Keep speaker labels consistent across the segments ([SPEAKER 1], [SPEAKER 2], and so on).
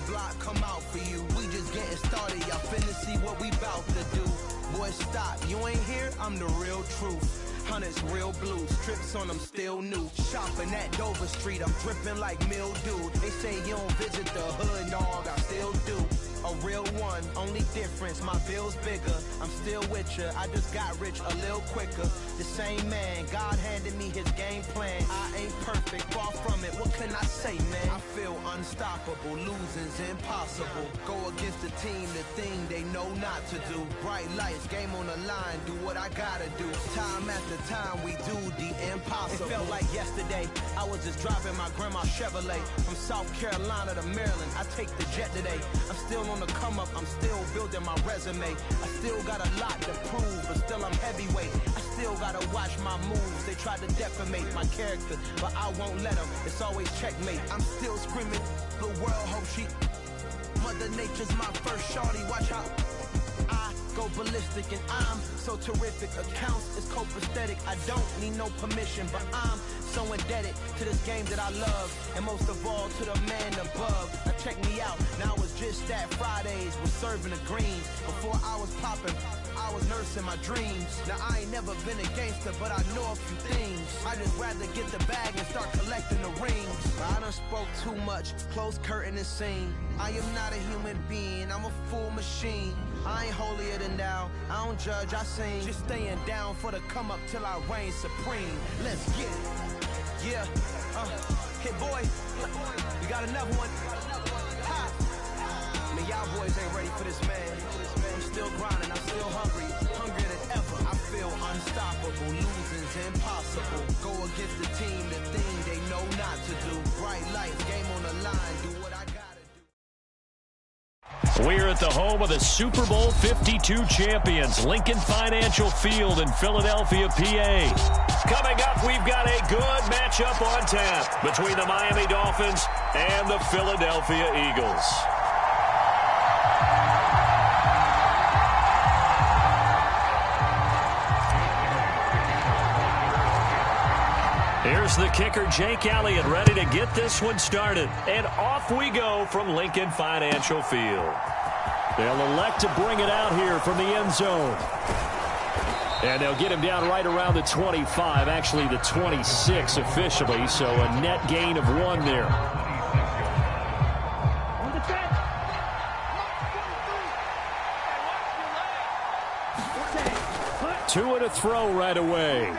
[SPEAKER 1] block come out for you. We just getting started, y'all finna see what we bout to do. Boy, stop, you ain't here, I'm the real truth. Hunters, real blue, strips on them still new. Shopping at Dover Street, I'm dripping like mildew. They say you don't visit the hood, dog, I still do. A real one, only difference, my bill's bigger. I'm still with ya, I just got rich a little quicker. The same man, God handed me his game plan. I ain't perfect, far from it, what can I say, man? I feel unstoppable, losing's impossible. Go against the team, the thing they know not to do. Bright lights, game on the line, do what I gotta do. Time after time, we do the impossible. It felt like yesterday, I was just driving my grandma's Chevrolet. From South Carolina to Maryland, I take the jet today. I'm still on the come up, I'm still building my resume. I still got a lot to prove, but still I'm heavyweight. I still gotta watch my moves. They try to defamate my character, but I won't let them. It's always checkmate. I'm still screaming, the world hope she. Mother Nature's my first shorty, watch out. I go ballistic and I'm so terrific. Accounts is copacetic. I don't need no permission, but I'm so indebted to this game that I love, and most of all to the man above. Now check me out, now it's just that Fridays was serving the greens. Before I was popping, I was nursing my dreams. Now I ain't never been a gangster, but I know a few things. I just rather get the bag and start collecting the rings. I done spoke too much, close curtain and scene. I am not a human being, I'm a full machine. I ain't holier than thou, I don't judge, I sing. Just staying down for the come up till I reign supreme. Let's get it. Yeah, hit boy, we got another one. Ha! I mean, y'all boys ain't ready for this, man. I'm still grinding, I'm still hungry, hungrier than ever. I feel unstoppable, losing's impossible. Go against the team, the thing they know not to do. Bright lights, game on the line, do what I gotta do.
[SPEAKER 2] We're at the home of the Super Bowl 52 champions, Lincoln Financial Field in Philadelphia, PA. Coming up, we've got a good matchup on tap between the Miami Dolphins and the Philadelphia Eagles. Here's the kicker, Jake Elliott, ready to get this one started. And off we go from Lincoln Financial Field. They'll elect to bring it out here from the end zone. And they'll get him down right around the 25, actually the 26 officially, so a net gain of 1 there. Tua to throw right away.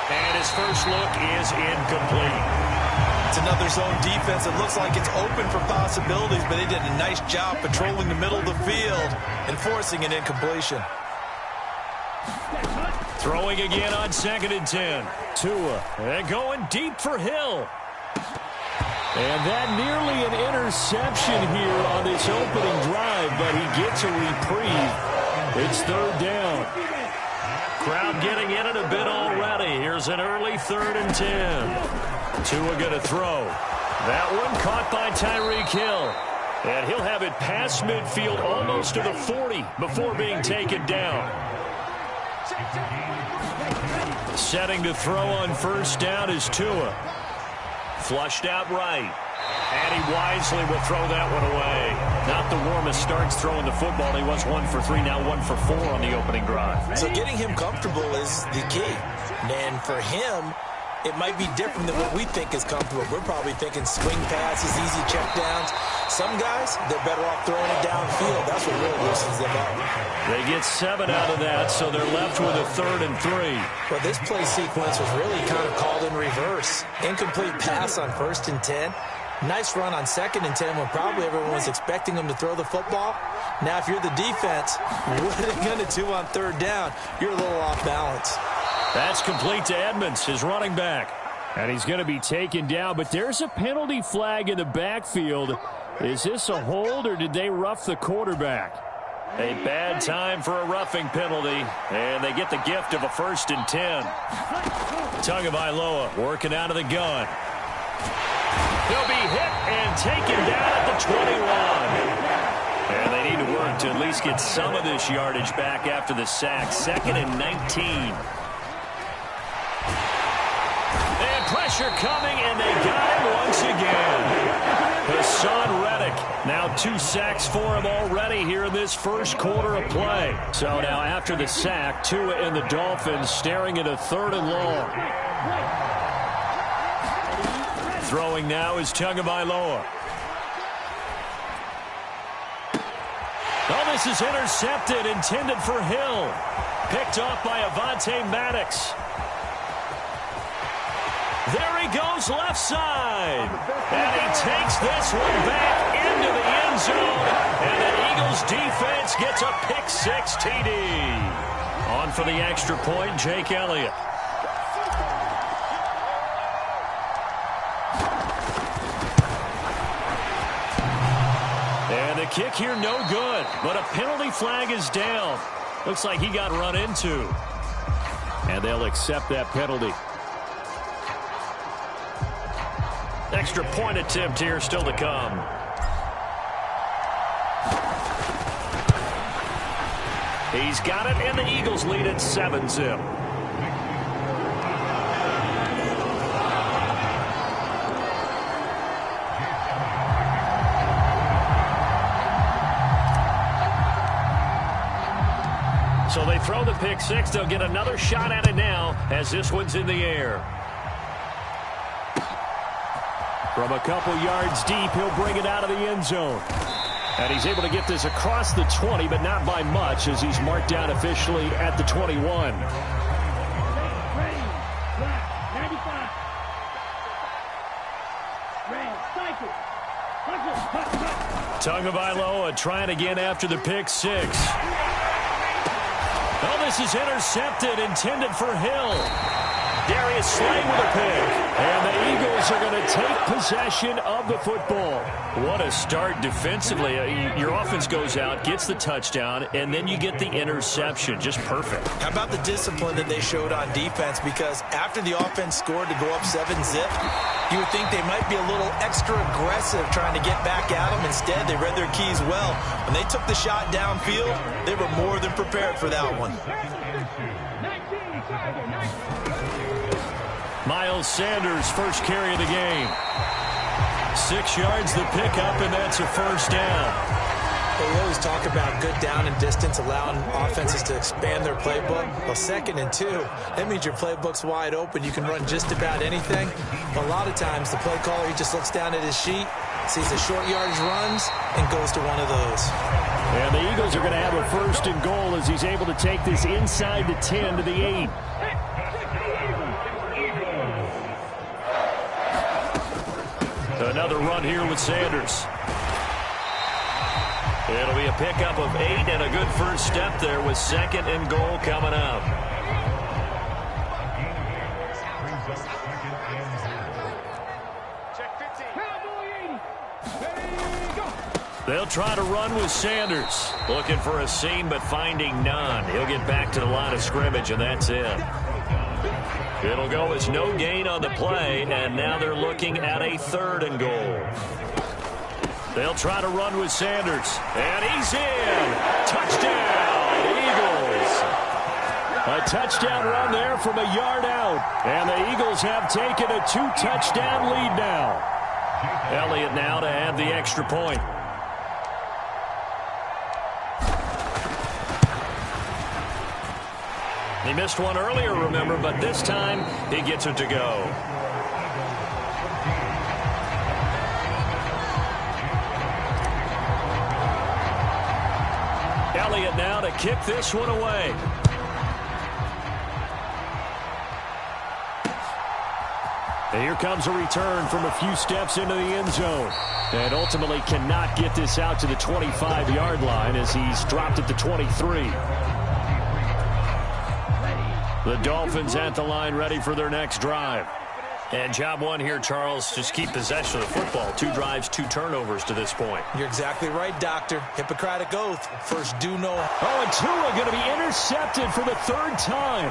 [SPEAKER 2] And his first look is incomplete.
[SPEAKER 3] It's another zone defense. It looks like it's open for possibilities, but they did a nice job patrolling the middle of the field and forcing an incompletion.
[SPEAKER 2] Throwing again on 2nd and 10. Tua, and going deep for Hill. And that nearly an interception here on this opening drive, but he gets a reprieve. It's 3rd down. Crowd getting in it a bit already. Here's an early 3rd and 10. Tua going to throw. That one caught by Tyreek Hill. And he'll have it past midfield almost to the 40 before being taken down. Setting to throw on 1st down is Tua. Flushed out right. And he wisely will throw that one away. Not the warmest starts throwing the football. He was 1 for 3, now 1 for 4 on the opening drive.
[SPEAKER 3] So getting him comfortable is the key. And for him, it might be different than what we think is comfortable. We're probably thinking swing passes, easy checkdowns. Some guys, they're better off throwing it downfield. That's what really loosens them up.
[SPEAKER 2] They get 7 out of that, so they're left with a 3rd and 3.
[SPEAKER 3] Well, this play sequence was really kind of called in reverse. Incomplete pass on 1st and 10. Nice run on 2nd and 10 when probably everyone was expecting him to throw the football. Now, if you're the defense, what are they going to do on 3rd down? You're a little off balance.
[SPEAKER 2] That's complete to Edmonds, his running back. And he's going to be taken down, but there's a penalty flag in the backfield. Is this a hold, or did they rough the quarterback? A bad time for a roughing penalty, and they get the gift of a 1st and 10. Tagovailoa working out of the gun. He'll be hit and taken down at the 21. And they need to work to at least get some of this yardage back after the sack. 2nd and 19. And pressure coming, and they got him once again. Now 2 sacks for him already here in this first quarter of play. So now after the sack, Tua and the Dolphins staring at a 3rd and long. Throwing now is Tagovailoa. Oh, this is intercepted, intended for Hill. Picked off by Avonte Maddox. There he goes, left side. And he takes this one back into the end zone. And the Eagles defense gets a pick-6 TD. On for the extra point, Jake Elliott. And the kick here no good. But a penalty flag is down. Looks like he got run into. And they'll accept that penalty. Extra point attempt here still to come. He's got it, and the Eagles lead at 7-zip. So they throw the pick-6. They'll get another shot at it now as this one's in the air. From a couple yards deep, he'll bring it out of the end zone. And he's able to get this across the 20, but not by much, as he's marked down officially at the 21. Tagovailoa trying again after the pick-6. Oh, this is intercepted, intended for Hill. Darius Slay with a pick. And the Eagles are going to take possession of the football. What a start defensively. Your offense goes out, gets the touchdown, and then you get the interception. Just perfect.
[SPEAKER 3] How about the discipline that they showed on defense? Because after the offense scored to go up 7-zip, you would think they might be a little extra aggressive trying to get back at them. Instead, they read their keys well. When they took the shot downfield, they were more than prepared for that one.
[SPEAKER 2] Miles Sanders, first carry of the game. 6 yards the pickup, and that's a first down.
[SPEAKER 3] Well, we always talk about good down and distance, allowing offenses to expand their playbook. Well, 2nd and 2, that means your playbook's wide open. You can run just about anything. But a lot of times, the play caller, he just looks down at his sheet, sees the short yardage runs, and goes to one of those.
[SPEAKER 2] And the Eagles are going to have a 1st and goal as he's able to take this inside the 10 to the 8. Another run here with Sanders. It'll be a pickup of 8 and a good first step there with 2nd and goal coming up. They'll try to run with Sanders. Looking for a seam but finding none. He'll get back to the line of scrimmage, and that's it. It'll go as no gain on the play, and now they're looking at a 3rd and goal. They'll try to run with Sanders, and he's in. Touchdown, Eagles. A touchdown run there from a yard out, and the Eagles have taken a 2-touchdown lead now. Elliott now to add the extra point. He missed one earlier, remember, but this time he gets it to go. Elliott now to kick this one away. And here comes a return from a few steps into the end zone. And ultimately cannot get this out to the 25-yard line as he's dropped at the 23. The Dolphins at the line ready for their next drive. And job one here, Charles, just keep possession of the football. 2 drives, 2 turnovers to this point.
[SPEAKER 3] You're exactly right, Doctor. Hippocratic oath. First do no.
[SPEAKER 2] Oh, and Tua going to be intercepted for the 3rd time.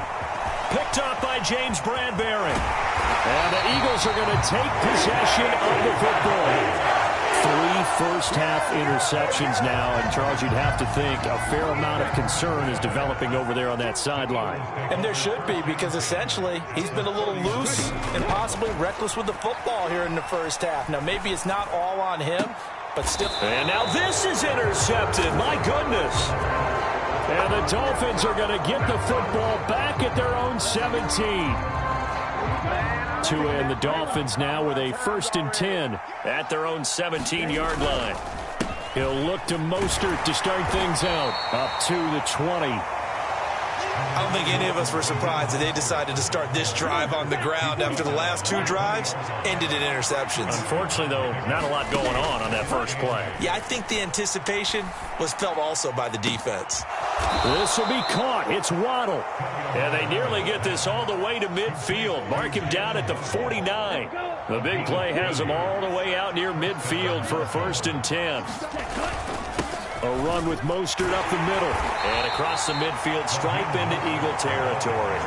[SPEAKER 2] Picked off by James Bradbury. And the Eagles are going to take possession of the football. 3 first-half interceptions now, and Charles, you'd have to think a fair amount of concern is developing over there on that sideline.
[SPEAKER 3] And there should be, because essentially he's been a little loose and possibly reckless with the football here in the first half. Now, maybe it's not all on him, but still.
[SPEAKER 2] And now this is intercepted. My goodness. And the Dolphins are going to get the football back at their own 17. And the Dolphins now with a 1st and 10 at their own 17-yard line. He'll look to Mostert to start things out. Up to the 20.
[SPEAKER 3] I don't think any of us were surprised that they decided to start this drive on the ground after the last 2 drives ended in interceptions.
[SPEAKER 2] Unfortunately, though, not a lot going on that first play.
[SPEAKER 3] Yeah, I think the anticipation was felt also by the defense.
[SPEAKER 2] This will be caught. It's Waddle. And they nearly get this all the way to midfield. Mark him down at the 49. The big play has him all the way out near midfield for a 1st and 10. A run with Mostert up the middle. And across the midfield, stripe into Eagle territory.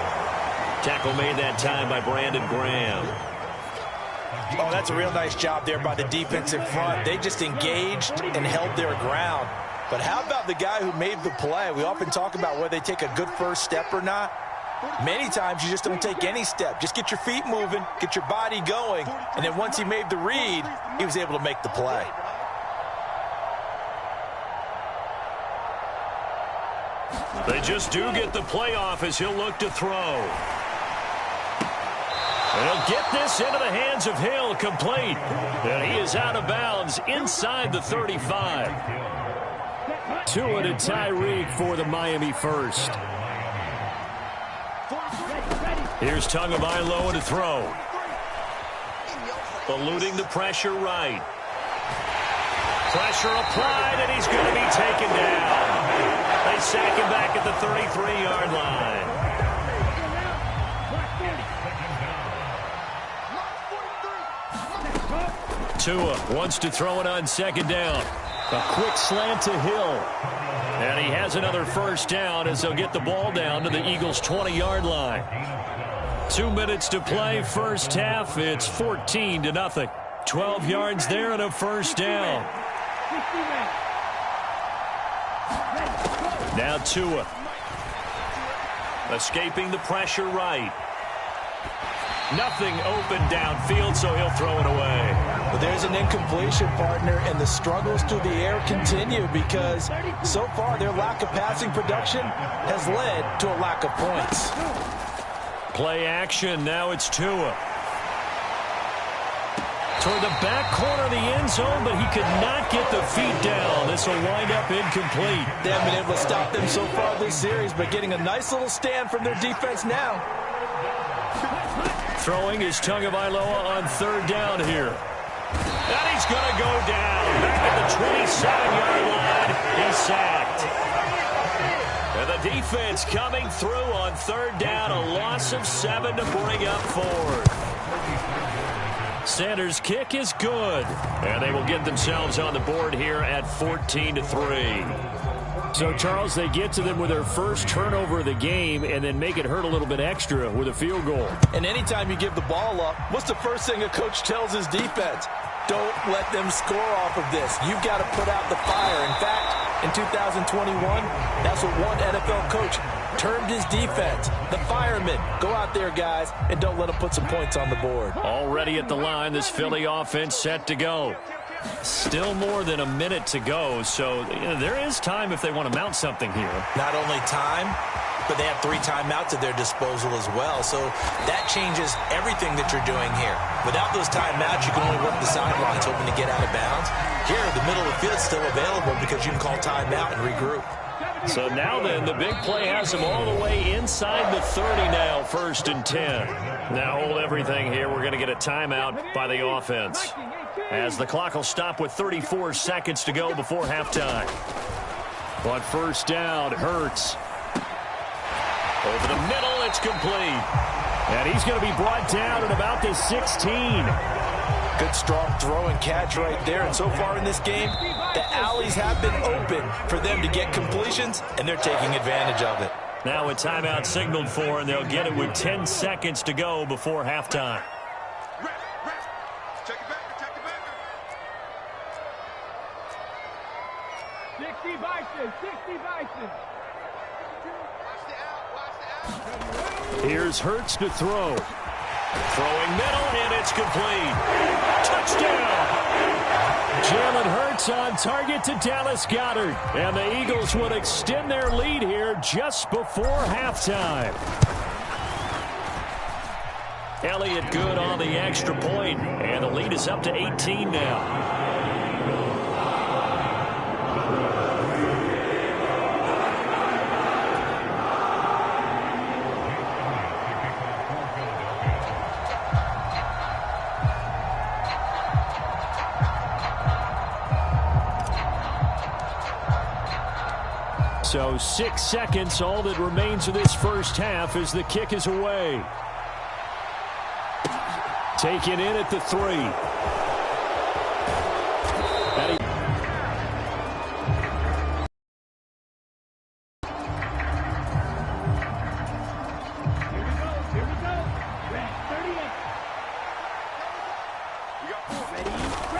[SPEAKER 2] Tackle made that time by Brandon Graham.
[SPEAKER 3] Oh, that's a real nice job there by the defensive front. They just engaged and held their ground. But how about the guy who made the play? We often talk about whether they take a good first step or not. Many times you just don't take any step. Just get your feet moving, get your body going, and then once he made the read, he was able to make the play.
[SPEAKER 2] They just do get the play off as he'll look to throw. And he'll get this into the hands of Hill, complete. And he is out of bounds inside the 35. Tua to Tyreek for the Miami 1st. Here's Tagovailoa to throw. Eluding the pressure right. Pressure applied, and he's going to be taken down. They sack him back at the 33-yard line. Tua wants to throw it on 2nd down. A quick slant to Hill. And he has another 1st down as they'll get the ball down to the Eagles' 20-yard line. 2 minutes to play, first half. It's 14-0. 12 yards there and a 1st down. Now Tua. Escaping the pressure right. Nothing open downfield, so he'll throw it away.
[SPEAKER 3] But there's an incompletion, partner, and the struggles through the air continue because so far their lack of passing production has led to a lack of points.
[SPEAKER 2] Play action. Now it's Tua. Toward the back corner of the end zone, but he could not get the feet down. This will wind up incomplete.
[SPEAKER 3] They haven't been able to stop them so far this series, but getting a nice little stand from their defense now.
[SPEAKER 2] Throwing is Tagovailoa on 3rd down here. And he's going to go down. Back at the 27-yard line. He's sacked. And the defense coming through on 3rd down. A loss of 7 to bring up 4th. Sanders' kick is good. And they will get themselves on the board here at 14-3. So, Charles, they get to them with their first turnover of the game and then make it hurt a little bit extra with a field goal.
[SPEAKER 3] And anytime you give the ball up, what's the first thing a coach tells his defense? Don't let them score off of this. You've got to put out the fire. In fact, in 2021, that's what one NFL coach termed his defense. The firemen. Go out there, guys, and don't let them put some points on the board.
[SPEAKER 2] Already at the line, this Philly offense set to go. Still more than a minute to go, so there is time if they want to mount something here.
[SPEAKER 3] Not only time, but they have 3 timeouts at their disposal as well, so that changes everything that you're doing here. Without those timeouts, you can only work the sidelines hoping to get out of bounds. Here, the middle of the field is still available because you can call timeout and regroup.
[SPEAKER 2] So now then, the big play has them all the way inside the 30 now, 1st and 10. Now hold everything here. We're going to get a timeout by the offense, as the clock will stop with 34 seconds to go before halftime. But 1st down, Hurts. Over the middle, it's complete. And he's going to be brought down at about the 16.
[SPEAKER 3] Good strong throw and catch right there. And so far in this game, the alleys have been open for them to get completions, and they're taking advantage of it.
[SPEAKER 2] Now a timeout signaled for, and they'll get it with 10 seconds to go before halftime. Here's Hurts to throw. Throwing middle, and it's complete. Touchdown! Jalen Hurts on target to Dallas Goedert. And the Eagles would extend their lead here just before halftime. Elliott good on the extra point, and the lead is up to 18 now. So 6 seconds, all that remains of this first half as the kick is away. Taken in at the 3.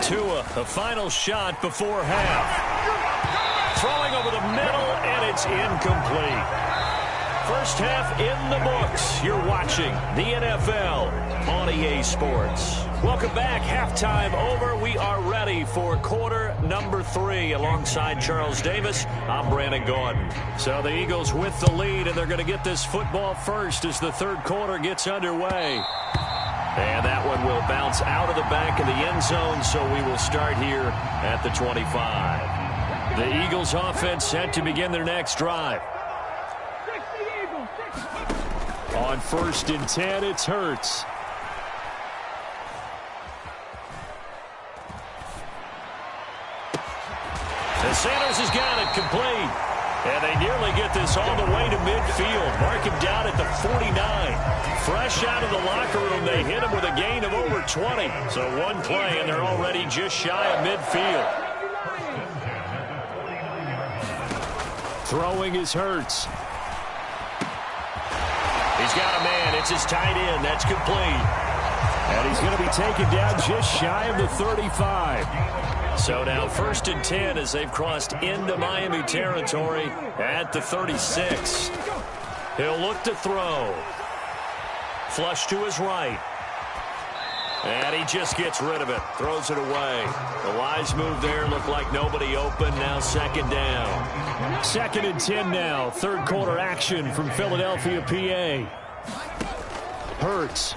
[SPEAKER 2] Tua, the final shot before half. Throwing over the middle, and it's incomplete. First half in the books. You're watching the NFL on EA Sports. Welcome back. Halftime over. We are ready for quarter number 3. Alongside Charles Davis, I'm Brandon Gordon. So the Eagles with the lead, and they're going to get this football first as the third quarter gets underway. And that one will bounce out of the back of the end zone, so we will start here at the 25. The Eagles offense set to begin their next drive. On 1st and 10, it's Hurts. And Sanders has got it complete. And they nearly get this all the way to midfield. Mark him down at the 49. Fresh out of the locker room, they hit him with a gain of over 20. So one play, and they're already just shy of midfield. Throwing is Hurts. He's got a man. It's his tight end. That's complete. And he's going to be taken down just shy of the 35. So now 1st and 10 as they've crossed into Miami territory at the 36. He'll look to throw. Flush to his right. And he just gets rid of it. Throws it away. The wise move there. Looked like nobody open. Now 2nd down. 2nd and 10 now. Third quarter action from Philadelphia, PA. Hurts.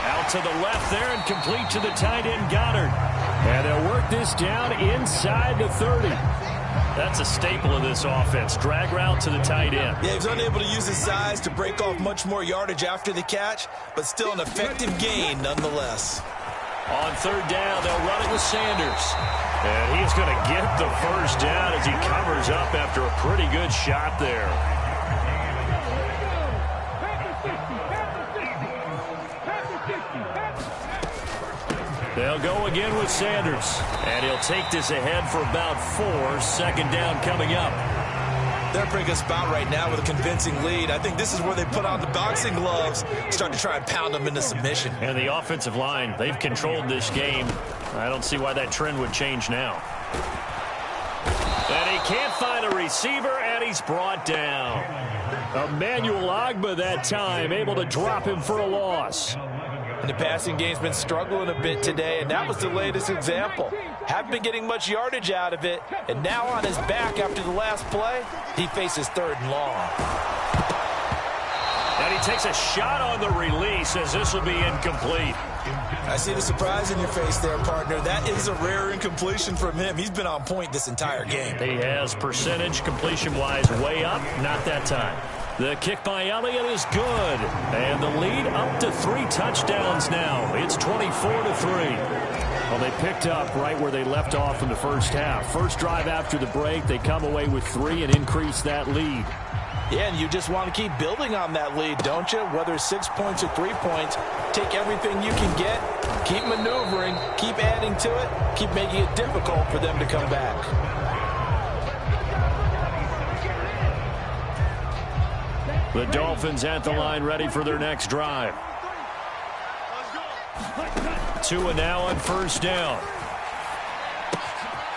[SPEAKER 2] Out to the left there and complete to the tight end Goddard. And they'll work this down inside the 30. That's a staple of this offense. Drag route to the tight end.
[SPEAKER 3] Yeah, he was unable to use his size to break off much more yardage after the catch, but still an effective gain nonetheless.
[SPEAKER 2] On 3rd down, they'll run it with Sanders. And he's going to get the first down as he covers up after a pretty good shot there. They'll go again with Sanders. And he'll take this ahead for about 4. 2nd down coming up.
[SPEAKER 3] They're a pretty good spot right now with a convincing lead. I think this is where they put on the boxing gloves, start to try and pound them into submission.
[SPEAKER 2] And the offensive line, they've controlled this game. I don't see why that trend would change now. And he can't find a receiver, and he's brought down. Emmanuel Ogbah that time, able to drop him for a loss.
[SPEAKER 3] And the passing game's been struggling a bit today, and that was the latest example. Haven't been getting much yardage out of it, and now on his back after the last play, he faces 3rd and long.
[SPEAKER 2] And he takes a shot on the release as this will be incomplete.
[SPEAKER 3] I see the surprise in your face there, partner. That is a rare incompletion from him. He's been on point this entire game.
[SPEAKER 2] He has percentage completion-wise way up, not that time. The kick by Elliott is good. And the lead up to 3 touchdowns now. It's 24-3. Well, they picked up right where they left off in the first half. First drive after the break, they come away with 3 and increase that lead.
[SPEAKER 3] Yeah, and you just want to keep building on that lead, don't you? Whether it's 6 points or 3 points, take everything you can get, keep maneuvering, keep adding to it, keep making it difficult for them to come back.
[SPEAKER 2] The Dolphins at the line ready for their next drive. Tua now on 1st down.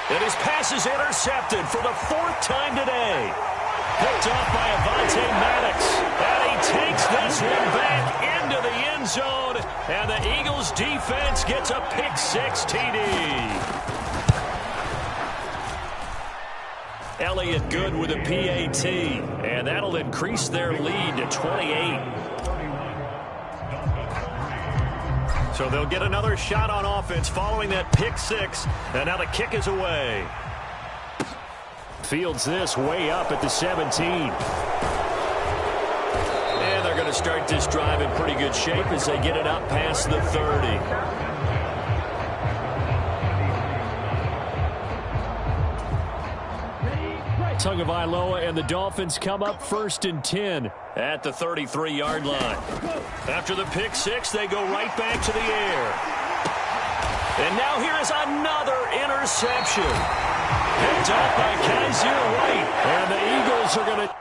[SPEAKER 2] And his pass is intercepted for the 4th time today. Picked off by Avonte Maddox. And he takes this one back into the end zone. And the Eagles defense gets a pick 6 Elliott good with a PAT. And that'll increase their lead to 28. So they'll get another shot on offense following that pick six. And now the kick is away. Fields this way up at the 17. And they're going to start this drive in pretty good shape as they get it up past the 30. Tagovailoa and the Dolphins come up 1st and 10 at the 33-yard line. After the pick six, they go right back to the air. And now here is another interception. Picked up by Kaiser White. And the Eagles are going to...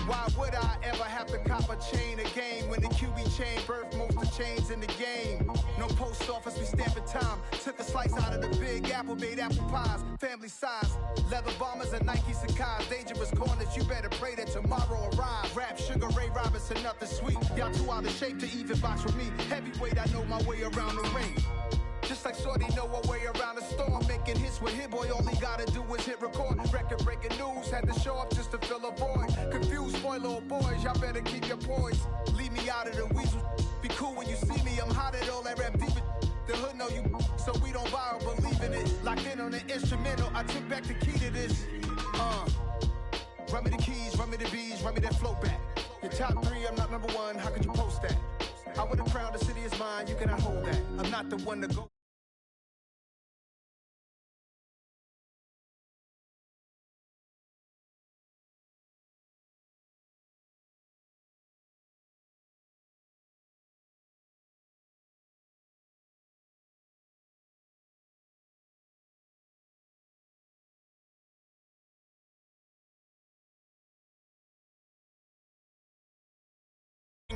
[SPEAKER 1] Why would I ever have to cop a chain a game when the QB chain birthed most of the chains in the game? No post office, we stamping time. Took a slice out of the big apple, made apple pies, family size. Leather bombers and Nike Sacai's. Dangerous corners, you better pray that tomorrow arrives. Rap, Sugar Ray Robinson, nothing sweet. Y'all too out of shape to even box with me. Heavyweight, I know my way around the ring. Just like Shorty know a way around the storm. Making hits with Hit Boy, all he gotta do is hit record. Record breaking news, had to show up just to fill a void. Confused boy, little boys, y'all better keep your poise. Leave me out of the weasel. Be cool when you see me, I'm hot at all that rap deep. The hood know you, so we don't borrow, believe in it. Locked in on the instrumental, I took back the key to this. Run me the keys, run me the bees, run me that flow back. Your top three, I'm not number one, how could you post that? I would've crowned the city is mine, you cannot hold that. I'm not the one to go.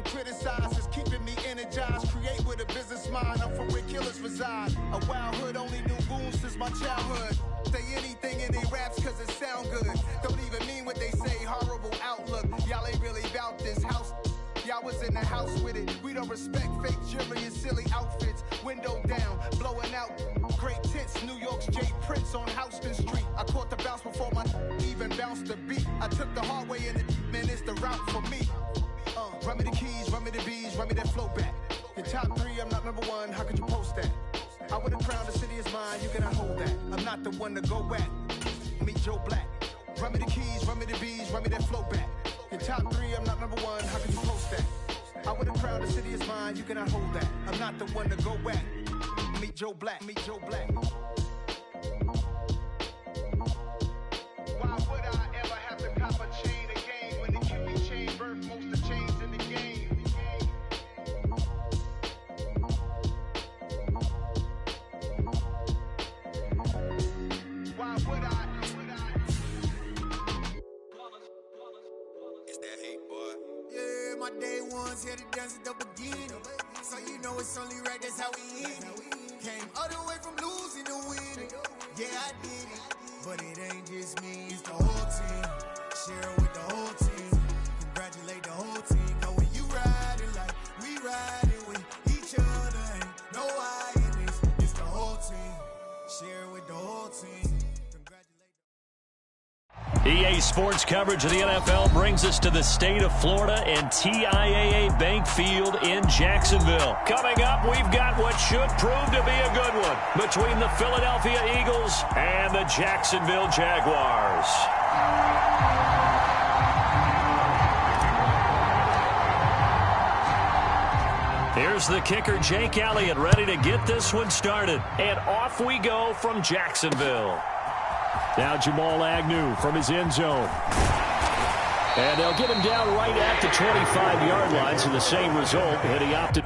[SPEAKER 1] Criticize is keeping me energized. Create with a business mind. I'm from where killers reside. A wild hood, only knew goons since my childhood. Say anything in they raps cause it sound good. Don't even mean what they say. Horrible outlook. Y'all ain't really about this house. Y'all was in the house with it. We don't respect fake jewelry and silly outfits. Window down, blowing out. Great tits, New York's J. Prince on Houston Street. I caught the bounce before my even bounced the beat. I took the hard way in it, man, it's the route for me. Run me the keys, run me the bees, run me that flow back. Your top three, I'm not number one, how could you post that? I would've crowned the city is mine, you cannot hold that. I'm not the one to go back. Meet Joe Black. Run me the keys, run me the bees, run me that flow back. Your top three, I'm not number one, how could you post that? I would've crowned the city is mine, you cannot hold that. I'm not the one to go back. Meet Joe Black, meet Joe Black. Why would I ever have to cop a chain a game when the QB chain birthed most of the chains in the game? Why would I?
[SPEAKER 4] It's that hate, boy. Yeah, my day ones here to dance at the beginning. So you know it's only right, that's how we end it. Came all the way from losing to winning. Yeah, I did it. But it ain't just me, it's the whole team. Share it with the whole team. Congratulate the whole team. Cause when you riding like we riding with each other, ain't no I in this. It's the whole team. Share it with the whole team.
[SPEAKER 2] EA Sports coverage of the NFL brings us to the state of Florida and TIAA Bank Field in Jacksonville. Coming up, we've got what should prove to be a good one between the Philadelphia Eagles and the Jacksonville Jaguars. Here's the kicker, Jake Elliott, ready to get this one started. And off we go from Jacksonville. Now Jamal Agnew from his end zone. And they'll get him down right at the 25-yard line, so the same result, and he opted.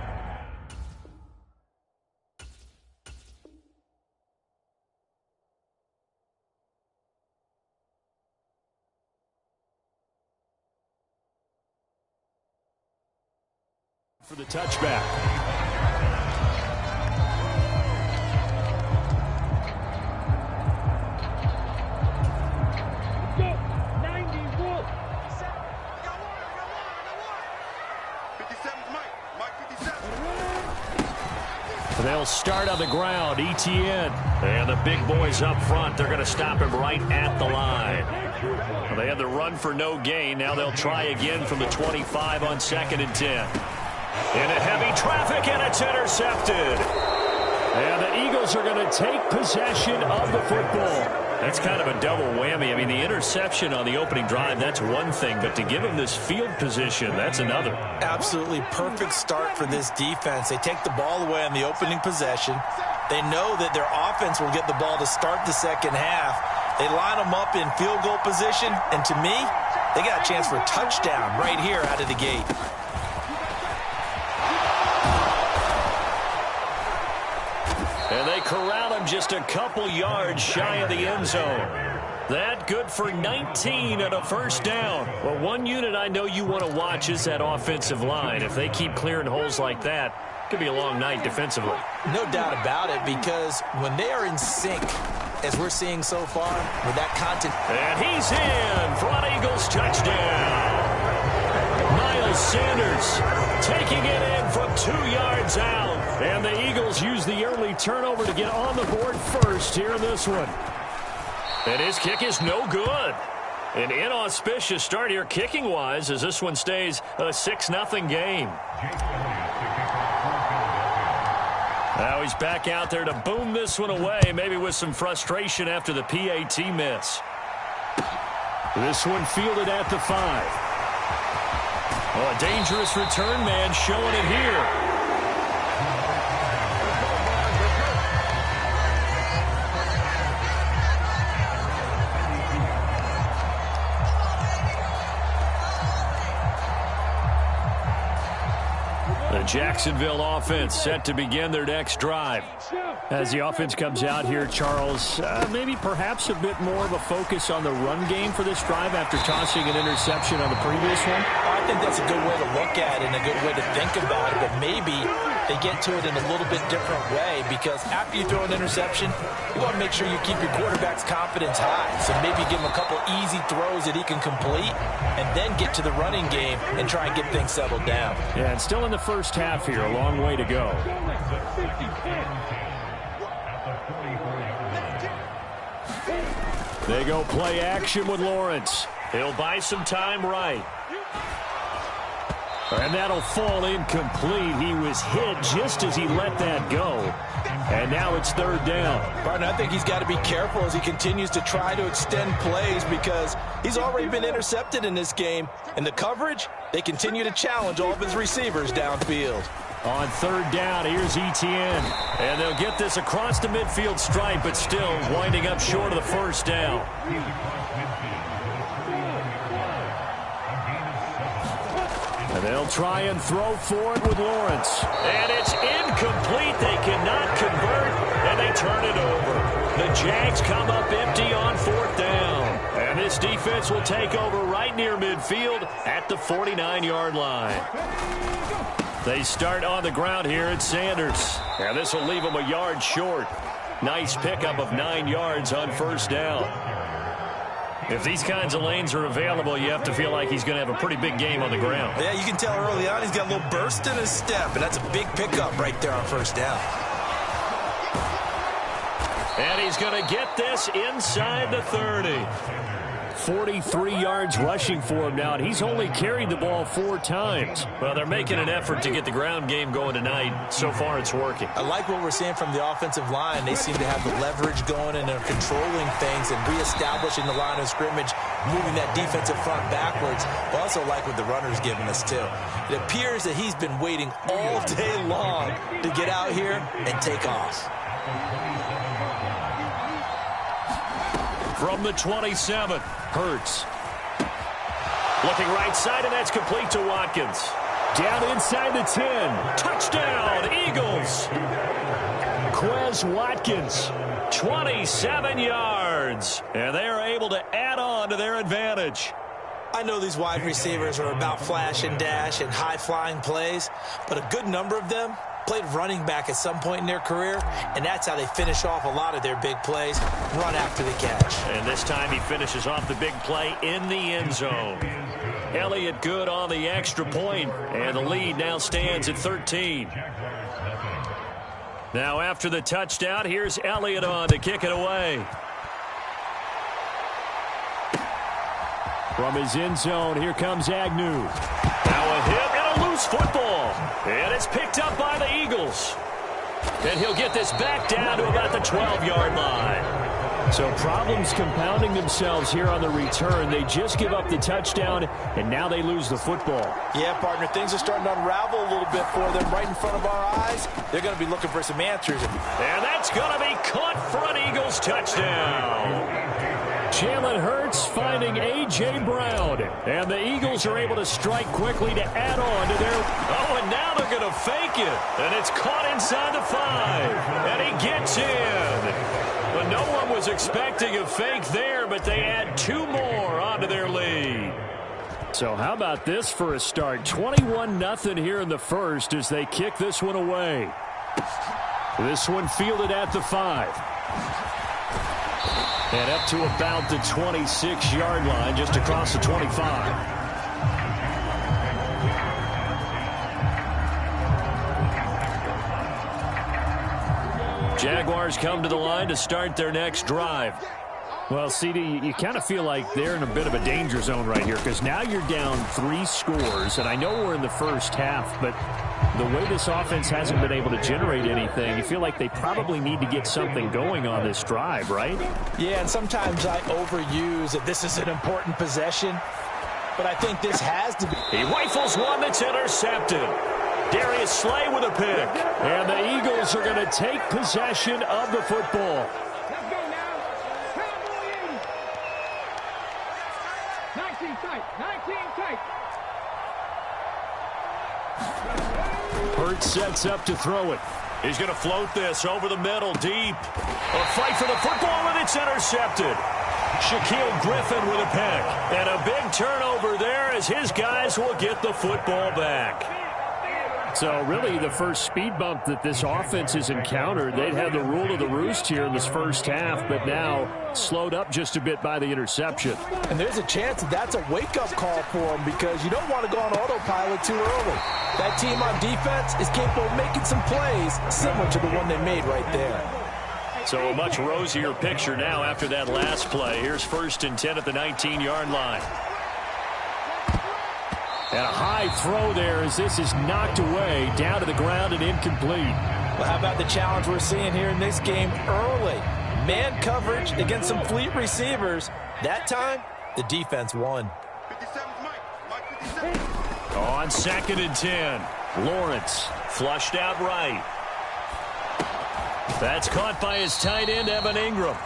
[SPEAKER 2] For the touchback. They'll start on the ground. ETN. And the big boys up front, they're going to stop him right at the line. Well, they had the run for no gain. Now they'll try again from the 25 on 2nd and 10. Into heavy traffic, and it's intercepted. And the Eagles are going to take possession of the football. That's kind of a double whammy. I mean, the interception on the opening drive, that's one thing. But to give him this field position, that's another.
[SPEAKER 3] Absolutely perfect start for this defense. They take the ball away on the opening possession. They know that their offense will get the ball to start the second half. They line them up in field goal position. And to me, they got a chance for a touchdown right here out of the gate.
[SPEAKER 2] And they corral him just a couple yards shy of the end zone. That good for 19 and a first down. Well, one unit I know you want to watch is that offensive line. If they keep clearing holes like that, it could be a long night defensively.
[SPEAKER 3] No doubt about it, because when they are in sync, as we're seeing so far, with that content.
[SPEAKER 2] And he's in for an Eagles touchdown. Miles Sanders taking it in from 2 yards out. And the Eagles use the early turnover to get on the board first here in this one. And his kick is no good. An inauspicious start here kicking-wise as this one stays a 6-0 game. Now he's back out there to boom this one away, maybe with some frustration after the PAT miss. This one fielded at the 5. Oh, a dangerous return man showing it here. The Jacksonville offense set to begin their next drive. As the offense comes out here, Charles, maybe perhaps a bit more of a focus on the run game for this drive after tossing an interception on the previous one?
[SPEAKER 3] I think that's a good way to look at it and a good way to think about it, but maybe they get to it in a little bit different way, because after you throw an interception, you want to make sure you keep your quarterback's confidence high. So maybe give him a couple easy throws that he can complete and then get to the running game and try and get things settled down.
[SPEAKER 2] Yeah, and still in the first half here, a long way to go. They go play action with Lawrence. He'll buy some time right. And that'll fall incomplete. He was hit just as he let that go. And now it's 3rd down.
[SPEAKER 3] Barton, I think he's got to be careful as he continues to try to extend plays, because he's already been intercepted in this game. And the coverage, they continue to challenge all of his receivers downfield.
[SPEAKER 2] On 3rd down, here's ETN. And they'll get this across the midfield stripe, but still winding up short of the first down. And they'll try and throw for it with Lawrence. And it's incomplete. They cannot convert, and they turn it over. The Jags come up empty on 4th down. And this defense will take over right near midfield at the 49-yard line. They start on the ground here at Sanders. And this will leave them a yard short. Nice pickup of 9 yards on 1st down. If these kinds of lanes are available, you have to feel like he's going to have a pretty big game on the ground.
[SPEAKER 3] Yeah, you can tell early on he's got a little burst in his step, and that's a big pickup right there on 1st down.
[SPEAKER 2] And he's going to get this inside the 30. 43 yards rushing for him now, and he's only carried the ball 4 times. Well, they're making an effort to get the ground game going tonight. So far, it's working.
[SPEAKER 3] I like what we're seeing from the offensive line. They seem to have the leverage going, and they're controlling things and reestablishing the line of scrimmage, moving that defensive front backwards. I also like what the runner's giving us, too. It appears that he's been waiting all day long to get out here and take off.
[SPEAKER 2] From the 27, Hurts. Looking right side, and that's complete to Watkins. Down inside the 10. Touchdown, Eagles. Quez Watkins, 27 yards. And they are able to add on to their advantage.
[SPEAKER 3] I know these wide receivers are about flash and dash and high-flying plays, but a good number of them played running back at some point in their career, and that's how they finish off a lot of their big plays, run after the catch.
[SPEAKER 2] And this time he finishes off the big play in the end zone. Elliott good on the extra point, and the lead now stands at 13. Now after the touchdown, here's Elliott on to kick it away. From his end zone, here comes Agnew. Now a hit and a loose football. And it's picked up by the Eagles. And he'll get this back down to about the 12-yard line. So problems compounding themselves here on the return. They just give up the touchdown, and now they lose the football.
[SPEAKER 3] Yeah, partner, things are starting to unravel a little bit for them right in front of our eyes. They're going to be looking for some answers.
[SPEAKER 2] And that's going to be caught for an Eagles touchdown. Jalen Hurts finding A.J. Brown. And the Eagles are able to strike quickly to add on to their... Oh, and now they're going to fake it. And it's caught inside the 5. And he gets in. But no one was expecting a fake there, but they add 2 more onto their lead. So how about this for a start? 21-0 here in the first as they kick this one away. This one fielded at the 5. And up to about the 26-yard line, just across the 25. Jaguars come to the line to start their next drive.
[SPEAKER 5] Well, CD, you kind of feel like they're in a bit of a danger zone right here because now you're down 3 scores, and I know we're in the first half, but the way this offense hasn't been able to generate anything, you feel like they probably need to get something going on this drive, right?
[SPEAKER 3] Yeah, and sometimes I overuse that this is an important possession, but I think this has to be.
[SPEAKER 2] He rifles one that's intercepted. Darius Slay with a pick. And the Eagles are going to take possession of the football. Hurts sets up to throw it. He's going to float this over the middle, deep. A fight for the football, and it's intercepted. Shaquille Griffin with a pick. And a big turnover there as his guys will get the football back.
[SPEAKER 5] So really the first speed bump that this offense has encountered, they'd had the rule of the roost here in this first half, but now slowed up just a bit by the interception.
[SPEAKER 3] And there's a chance that that's a wake-up call for them because you don't want to go on autopilot too early. That team on defense is capable of making some plays similar to the one they made right there.
[SPEAKER 2] So a much rosier picture now after that last play. Here's 1st and 10 at the 19-yard line. And a high throw there as this is knocked away, down to the ground and incomplete.
[SPEAKER 3] Well, how about the challenge we're seeing here in this game early? Man coverage against some fleet receivers. That time, the defense won.
[SPEAKER 2] On 2nd and 10, Lawrence flushed out right. That's caught by his tight end, Evan Ingram.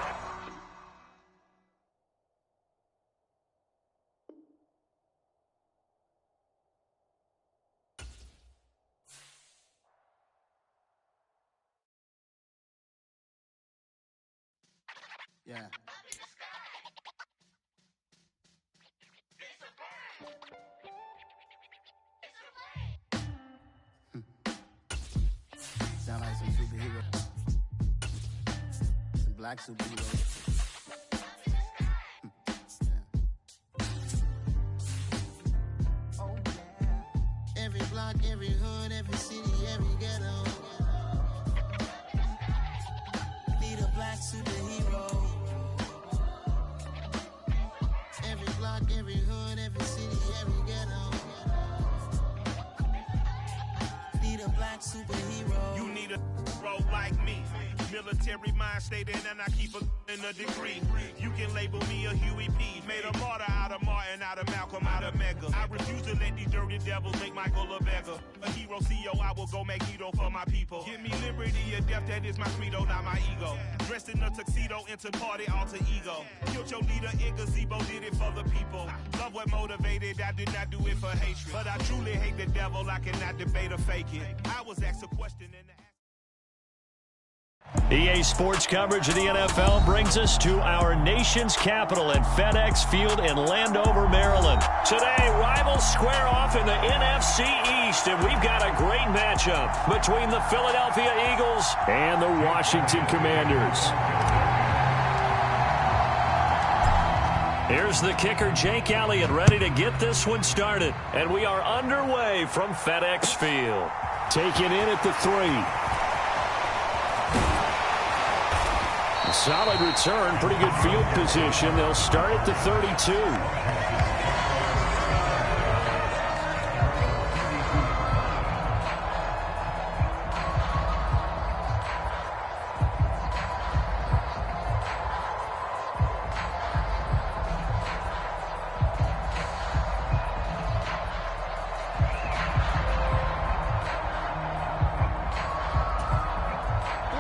[SPEAKER 4] Yeah. Sound like some superhero. Some black superheroes. Oh yeah. Every block, every hood, every city, every ghetto. Need a black superhero. Every block, every hood, every city, every ghetto. Need a black superhero.
[SPEAKER 6] You need a role like me. Military mind stated, and I keep a degree. You can label me a Huey P. Made a martyr out of Martin, out of Malcolm, out of Mega. I refuse to let these dirty devils make Michael a beggar. A hero CEO, I will go Magneto for my people. Give me liberty or death, that is my credo, not my ego. Dressed in a tuxedo, into party, alter ego. Killed your leader in gazebo, did it for the people. Love what motivated, I did not do it for hatred. But I truly hate the devil, I cannot debate or fake it. I was asked a question and
[SPEAKER 2] EA Sports coverage of the NFL brings us to our nation's capital at FedEx Field in Landover, Maryland. Today, rivals square off in the NFC East, and we've got a great matchup between the Philadelphia Eagles and the Washington Commanders. Here's the kicker, Jake Elliott, ready to get this one started. And we are underway from FedEx Field. Taken in at the 3. Solid return, pretty good field position. They'll start at the 32.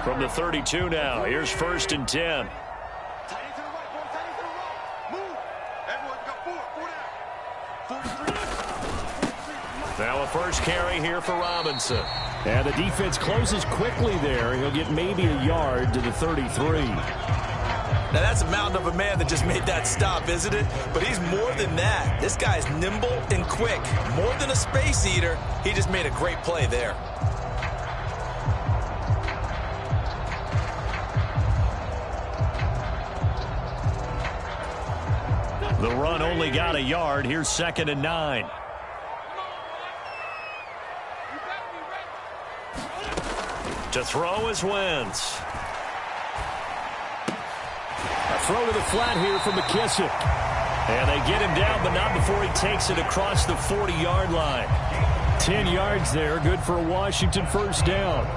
[SPEAKER 2] From the 32 now, here's 1st and 10. Now a first carry here for Robinson. And the defense closes quickly there. He'll get maybe a yard to the 33.
[SPEAKER 3] Now, that's a mountain of a man that just made that stop, isn't it? But he's more than that. This guy's nimble and quick. More than a space eater, he just made a great play there.
[SPEAKER 2] The run only got a yard. Here's 2nd and 9. To throw is Wentz. A throw to the flat here from McKissick. And they get him down, but not before he takes it across the 40-yard line. 10 yards there, good for a Washington first down.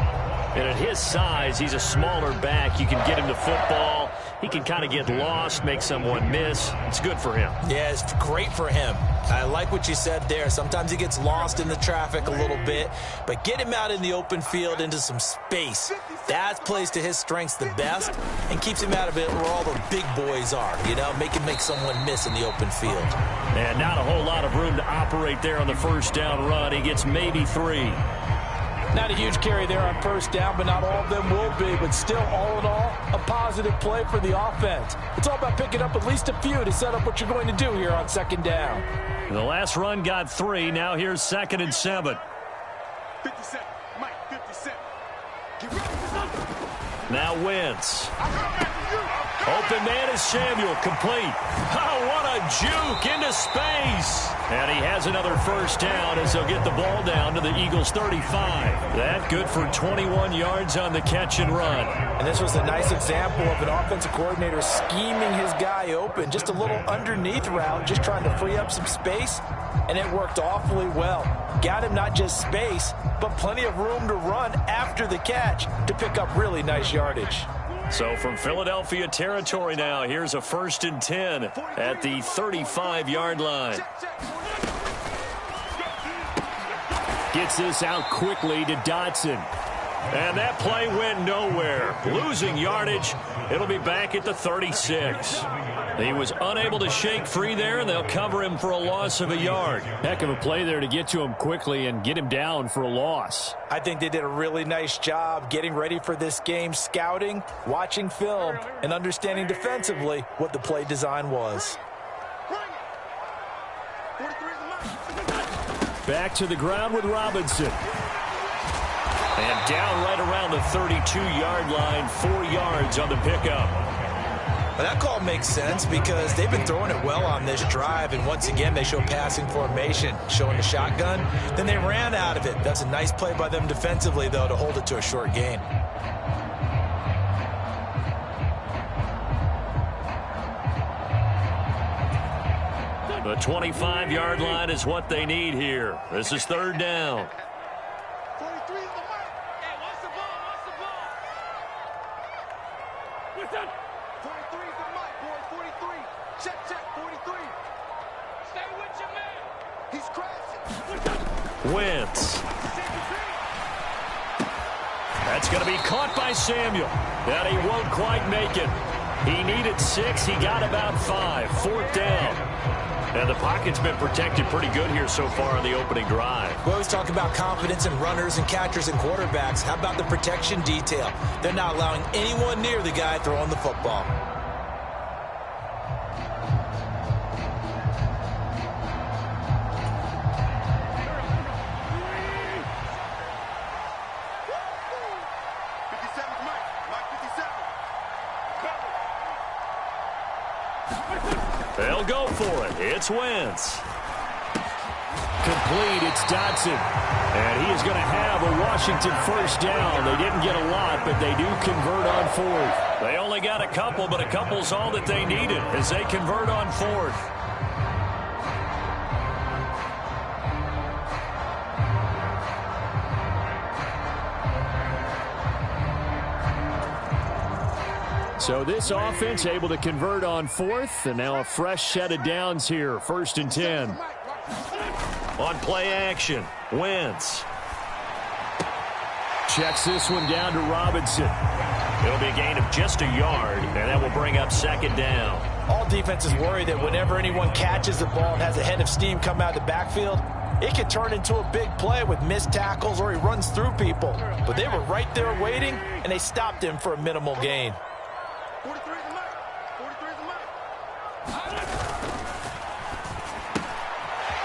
[SPEAKER 2] And at his size, he's a smaller back. You can get him to football. He can kind of get lost, make someone miss. It's good for him.
[SPEAKER 3] Yeah, it's great for him. I like what you said there. Sometimes he gets lost in the traffic a little bit, but get him out in the open field into some space. That plays to his strengths the best and keeps him out of it where all the big boys are, you know, make someone miss in the open field.
[SPEAKER 2] And not a whole lot of room to operate there on the first down run. He gets maybe 3.
[SPEAKER 7] Not a huge carry there on first down, but not all of them will be. But still, all in all, a positive play for the offense. It's all about picking up at least a few to set up what you're going to do here on 2nd down.
[SPEAKER 2] The last run got 3. Now here's 2nd and 7.
[SPEAKER 6] 57, Mike, 57.
[SPEAKER 2] Now Wentz. Open man is Samuel, complete. Oh, what a juke into space. And he has another first down as they'll get the ball down to the Eagles' 35. That good for 21 yards on the catch and run.
[SPEAKER 7] And this was a nice example of an offensive coordinator scheming his guy open. Just a little underneath route, just trying to free up some space, and it worked awfully well. Got him not just space, but plenty of room to run after the catch to pick up really nice yardage.
[SPEAKER 2] So from Philadelphia territory now, here's a 1st and 10 at the 35-yard line. Gets this out quickly to Dotson. And that play went nowhere. Losing yardage. It'll be back at the 36. He was unable to shake free there, and they'll cover him for a loss of a yard.
[SPEAKER 5] Heck of a play there to get to him quickly and get him down for a loss.
[SPEAKER 7] I think they did a really nice job getting ready for this game, scouting, watching film, and understanding defensively what the play design was.
[SPEAKER 5] Back to the ground with Robinson.
[SPEAKER 2] And down right around the 32-yard line, 4 yards on the pickup.
[SPEAKER 3] But that call makes sense because they've been throwing it well on this drive, and once again they show passing formation, showing the shotgun. Then they ran out of it. That's a nice play by them defensively, though, to hold it to a short gain.
[SPEAKER 2] The 25-yard line is what they need here. This is 3rd down.
[SPEAKER 6] 43 is the mark. Hey, watch the ball, watch the ball. Listen. 43 is the mark, boy, 43. Check, 43. Stay with your man. He's crashing.
[SPEAKER 2] Wentz. That's going to be caught by Samuel. And he won't quite make it. He needed 6. He got about 5. 4th down. And the pocket's been protected pretty good here so far on the opening drive.
[SPEAKER 3] We always talk about confidence in runners and catchers and quarterbacks. How about the protection detail? They're not allowing anyone near the guy throwing the football.
[SPEAKER 2] They'll go for it. It's Wentz.
[SPEAKER 5] Complete. It's Dotson. And he is going to have a Washington first down. They didn't get a lot, but they do convert on fourth.
[SPEAKER 2] They only got a couple, but a couple's all that they needed as they convert on fourth.
[SPEAKER 5] So this offense able to convert on fourth, and now a fresh set of downs here, 1st and 10.
[SPEAKER 2] On play action, Wentz.
[SPEAKER 5] Checks this one down to Robinson.
[SPEAKER 2] It'll be a gain of just a yard, and that will bring up 2nd down.
[SPEAKER 7] All defenses worry that whenever anyone catches the ball and has a head of steam come out of the backfield, it could turn into a big play with missed tackles or he runs through people. But they were right there waiting, and they stopped him for a minimal gain.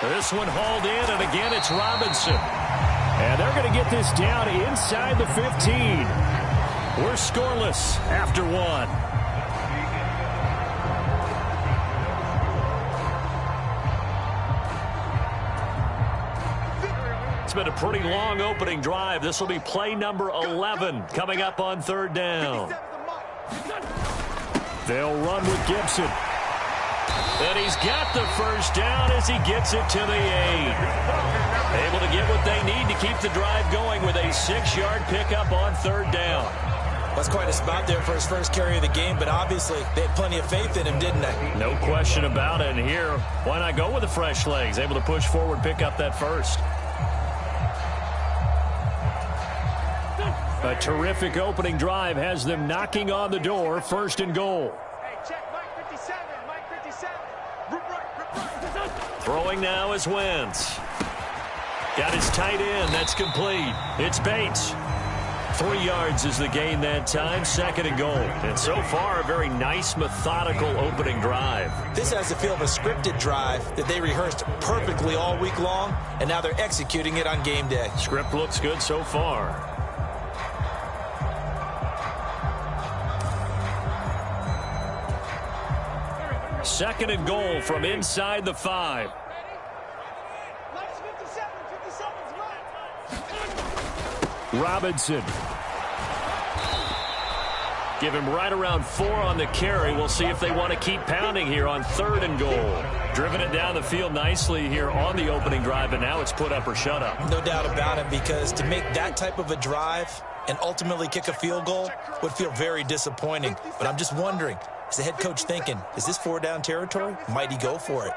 [SPEAKER 2] This one hauled in, and again it's Robinson.
[SPEAKER 5] And they're going to get this down inside the 15.
[SPEAKER 2] We're scoreless after one. It's been a pretty long opening drive. This will be play number 11 coming up on 3rd down.
[SPEAKER 5] They'll run with Gibson.
[SPEAKER 2] And he's got the first down as he gets it to the 8. Able to get what they need to keep the drive going with a 6-yard pickup on 3rd down.
[SPEAKER 3] That's quite a spot there for his first carry of the game, but obviously they had plenty of faith in him, didn't they?
[SPEAKER 2] No question about it. And here, why not go with the fresh legs? Able to push forward, pick up that first.
[SPEAKER 5] A terrific opening drive has them knocking on the door, 1st and goal.
[SPEAKER 2] Throwing now is Wentz. Got his tight end. That's complete. It's Bates. 3 yards is the gain that time. 2nd and goal. And so far, a very nice, methodical opening drive.
[SPEAKER 3] This has the feel of a scripted drive that they rehearsed perfectly all week long, and now they're executing it on game day.
[SPEAKER 2] Script looks good so far. Second and goal from inside the 5.
[SPEAKER 5] Robinson.
[SPEAKER 2] Give him right around 4 on the carry. We'll see if they want to keep pounding here on 3rd and goal. Driven it down the field nicely here on the opening drive, and now it's put up or shut up.
[SPEAKER 3] No doubt about it, because to make that type of a drive and ultimately kick a field goal would feel very disappointing. But I'm just wondering, is the head coach thinking, is this 4-down territory? Might he go for it?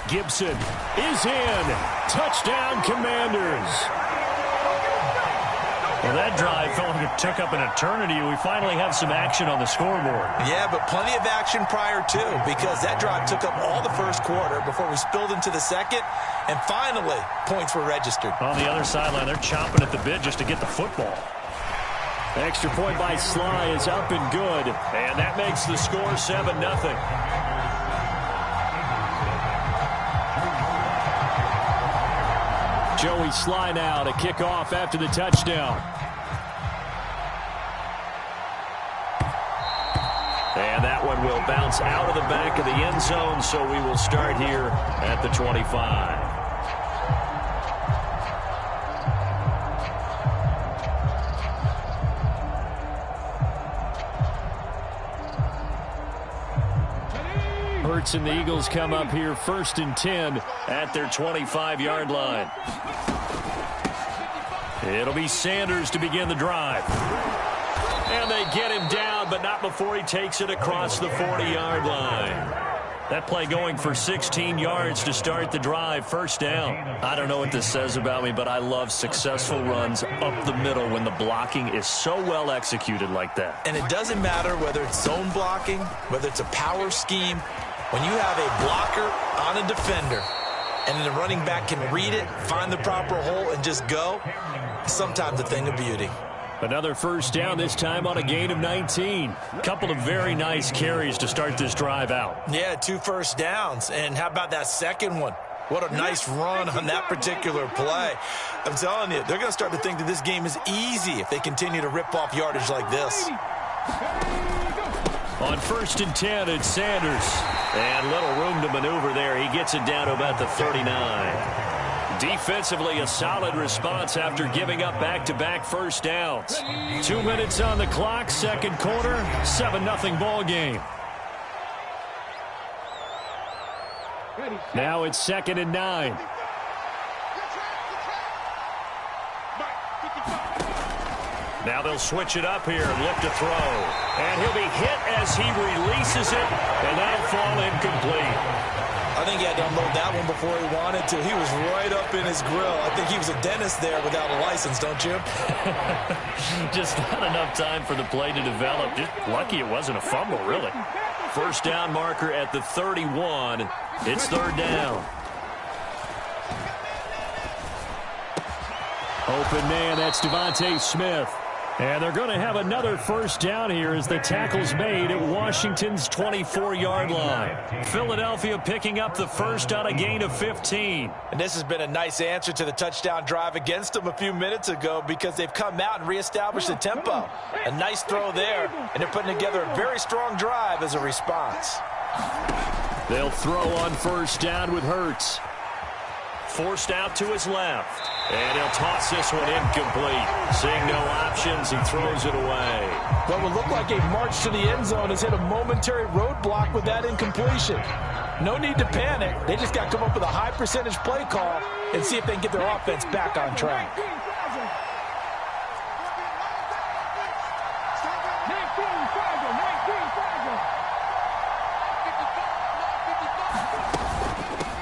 [SPEAKER 5] Gibson is in. Touchdown, Commanders.
[SPEAKER 2] Well, that drive felt like it took up an eternity. We finally have some action on the scoreboard.
[SPEAKER 3] Yeah, but plenty of action prior to, because that drive took up all the first quarter before we spilled into the second, and finally, points were registered.
[SPEAKER 2] On the other sideline, they're chomping at the bit just to get the football.
[SPEAKER 5] Extra point by Sly is up and good.
[SPEAKER 2] And that makes the score 7-0.
[SPEAKER 5] Joey Sly now to kick off after the touchdown.
[SPEAKER 2] And that one will bounce out of the back of the end zone, so we will start here at the 25.
[SPEAKER 5] Hurts and the Eagles come up here 1st and 10
[SPEAKER 2] at their 25-yard line. It'll be Sanders to begin the drive. And they get him down, but not before he takes it across the 40-yard line. That play going for 16 yards to start the drive. First down. I don't know what this says about me, but I love successful runs up the middle when the blocking is so well executed like that.
[SPEAKER 3] And it doesn't matter whether it's zone blocking, whether it's a power scheme. When you have a blocker on a defender and the running back can read it, find the proper hole, and just go, sometimes a thing of beauty.
[SPEAKER 2] Another first down, this time on a gain of 19. Couple of very nice carries to start this drive out.
[SPEAKER 3] Yeah, 2 first downs. And how about that second one? What a nice run on that particular play. I'm telling you, they're going to start to think that this game is easy if they continue to rip off yardage like this.
[SPEAKER 2] On 1st and 10, it's Sanders. And little room to maneuver there. He gets it down to about the 39. Defensively, a solid response after giving up back-to-back first downs. 2 minutes on the clock, second quarter, 7-0 ball game. Now it's 2nd and 9. Now they'll switch it up here and look to throw. And he'll be hit as he releases it, and that'll fall incomplete.
[SPEAKER 3] I think he had to unload that one before he wanted to. He was right up in his grill. I think he was a dentist there without a license, don't you?
[SPEAKER 2] Just not enough time for the play to develop. Just lucky it wasn't a fumble, really. First down marker at the 31. It's 3rd down. Open man, that's Devontae Smith. And they're going to have another first down here as the tackle's made at Washington's 24-yard line. Philadelphia picking up the first on a gain of 15.
[SPEAKER 3] And this has been a nice answer to the touchdown drive against them a few minutes ago because they've come out and reestablished the tempo. A nice throw there, and they're putting together a very strong drive as a response.
[SPEAKER 2] They'll throw on first down with Hurts. Forced out to his left. And he'll toss this one incomplete. Seeing no options, he throws it away.
[SPEAKER 7] What would look like a march to the end zone has hit a momentary roadblock with that incompletion. No need to panic. They just got to come up with a high percentage play call and see if they can get their offense back on track.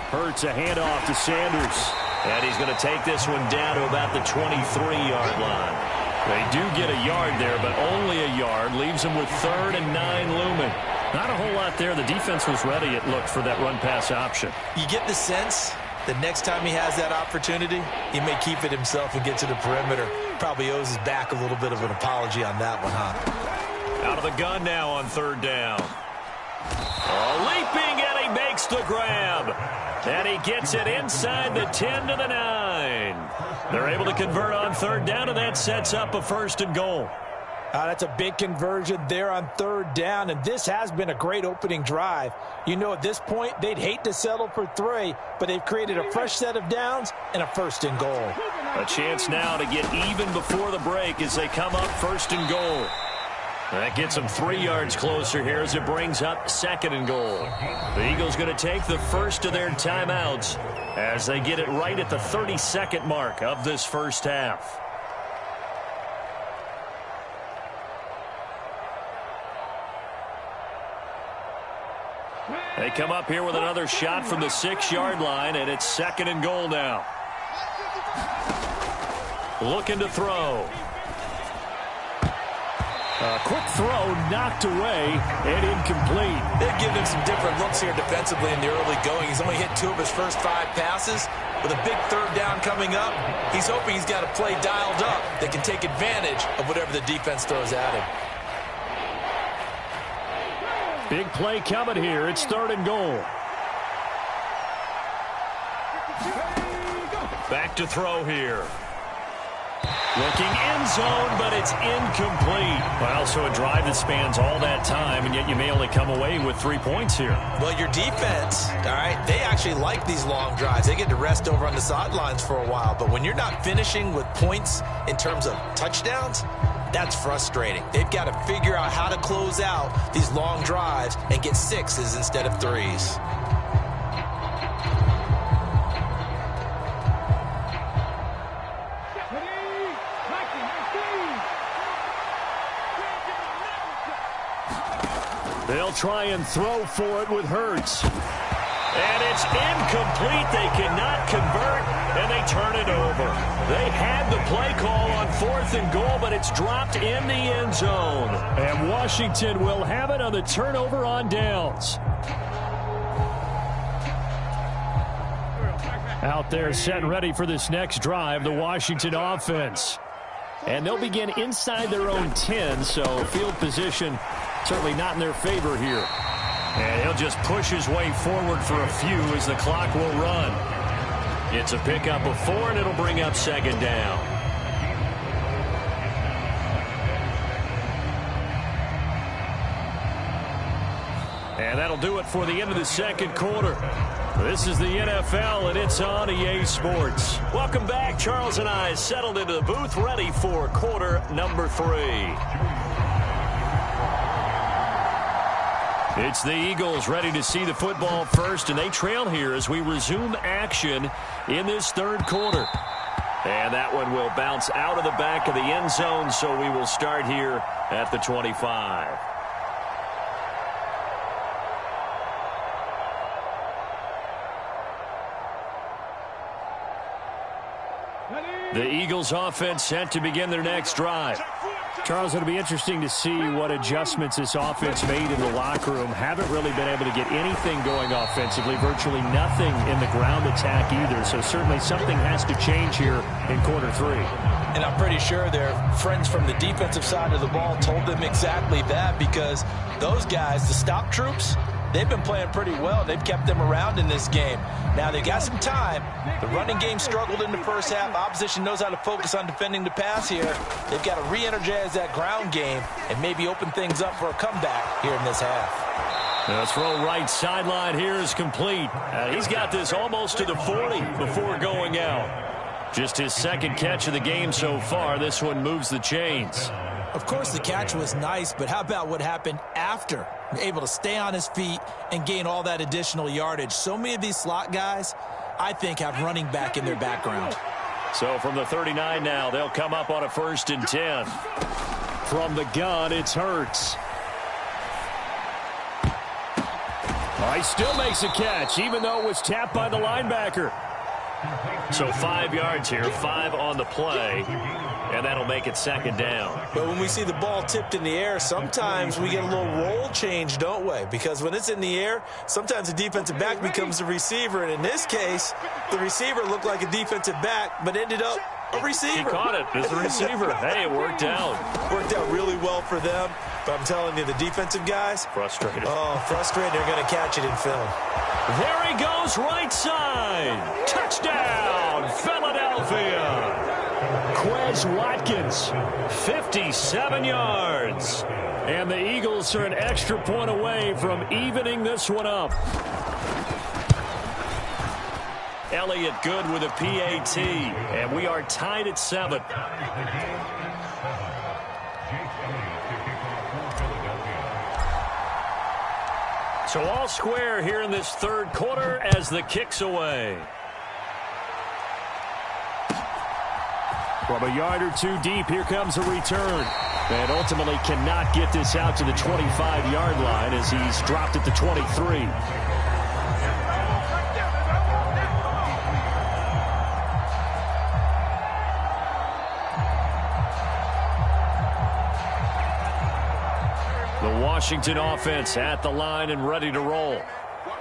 [SPEAKER 2] Hurts a handoff to Sanders. And he's going to take this one down to about the 23-yard line. They do get a yard there, but only a yard. Leaves them with 3rd and 9 looming. Not a whole lot there. The defense was ready, it looked, for that run-pass option.
[SPEAKER 3] You get the sense that next time he has that opportunity, he may keep it himself and get to the perimeter. Probably owes his back a little bit of an apology on that one, huh?
[SPEAKER 2] Out of the gun now on 3rd down. Leaping, and he makes the grab. And he gets it inside the 10 to the 9. They're able to convert on 3rd down, and that sets up a 1st and goal.
[SPEAKER 7] That's a big conversion there on 3rd down, and this has been a great opening drive. You know, at this point, they'd hate to settle for 3, but they've created a fresh set of downs and a 1st and goal.
[SPEAKER 2] A chance now to get even before the break as they come up 1st and goal. That gets them 3 yards closer here as it brings up 2nd and goal. The Eagles going to take the first of their timeouts as they get it right at the 32nd mark of this first half. They come up here with another shot from the 6-yard line, and it's 2nd and goal now. Looking to throw. A quick throw knocked away and incomplete.
[SPEAKER 3] They've given him some different looks here defensively in the early going. He's only hit 2 of his first 5 passes. With a big 3rd down coming up, he's hoping he's got a play dialed up that can take advantage of whatever the defense throws at him.
[SPEAKER 2] Big play coming here. It's 3rd and goal. Back to throw here. Looking end zone, but it's incomplete. Well, so a drive that spans all that time, and yet you may only come away with 3 points here.
[SPEAKER 3] Well, your defense, all right, they actually like these long drives. They get to rest over on the sidelines for a while. But when you're not finishing with points in terms of touchdowns, that's frustrating. They've got to figure out how to close out these long drives and get 6s instead of 3s.
[SPEAKER 2] They'll try and throw for it with Hurts. And it's incomplete. They cannot convert, and they turn it over. They had the play call on 4th and goal, but it's dropped in the end zone. And Washington will have it on the turnover on downs. Out there set and ready for this next drive, the Washington offense. And they'll begin inside their own 10, so field position certainly not in their favor here. And he'll just push his way forward for a few as the clock will run. It's a pickup of 4, and it'll bring up 2nd down. And that'll do it for the end of the 2nd quarter. This is the NFL, and it's on EA Sports. Welcome back. Charles and I settled into the booth, ready for quarter number 3. It's the Eagles ready to see the football first, and they trail here as we resume action in this 3rd quarter. And that one will bounce out of the back of the end zone, so we will start here at the 25. The Eagles offense set to begin their next drive. Charles, it'll be interesting to see what adjustments this offense made in the locker room. Haven't really been able to get anything going offensively, virtually nothing in the ground attack either. So certainly something has to change here in quarter 3.
[SPEAKER 7] And I'm pretty sure their friends from the defensive side of the ball told them exactly that, because those guys, the stop troops, they've been playing pretty well. They've kept them around in this game. Now, they got some time. The running game struggled in the first half. Opposition knows how to focus on defending the pass here. They've got to re-energize that ground game and maybe open things up for a comeback here in this half.
[SPEAKER 2] The throw right sideline here is complete. He's got this almost to the 40 before going out. Just his 2nd catch of the game so far. This one moves the chains.
[SPEAKER 7] Of course, the catch was nice, but how about what happened after? Able to stay on his feet and gain all that additional yardage. So many of these slot guys, I think, have running back in their background.
[SPEAKER 2] So from the 39 now, they'll come up on a 1st and 10. From the gun, it's Hurts. He still makes a catch, even though it was tapped by the linebacker. So 5 yards here, 5 on the play. And that'll make it 2nd down.
[SPEAKER 7] But when we see the ball tipped in the air, sometimes we get a little roll change, don't we? Because when it's in the air, sometimes the defensive back becomes the receiver. And in this case, the receiver looked like a defensive back, but ended up a receiver.
[SPEAKER 2] He caught it as a receiver. Hey, it worked out.
[SPEAKER 7] Worked out really well for them. But I'm telling you, the defensive guys,
[SPEAKER 2] frustrated.
[SPEAKER 7] Oh, frustrated. They're going to catch it in film.
[SPEAKER 2] There he goes, right side. Touchdown, Philadelphia. Quez Watkins, 57 yards. And the Eagles are an extra point away from evening this one up. Elliott good with a PAT. And we are tied at 7. So all square here in this 3rd quarter as the kick's away. From a yard or 2 deep, here comes a return. And ultimately cannot get this out to the 25-yard line as he's dropped at the 23. The Washington offense at the line and ready to roll.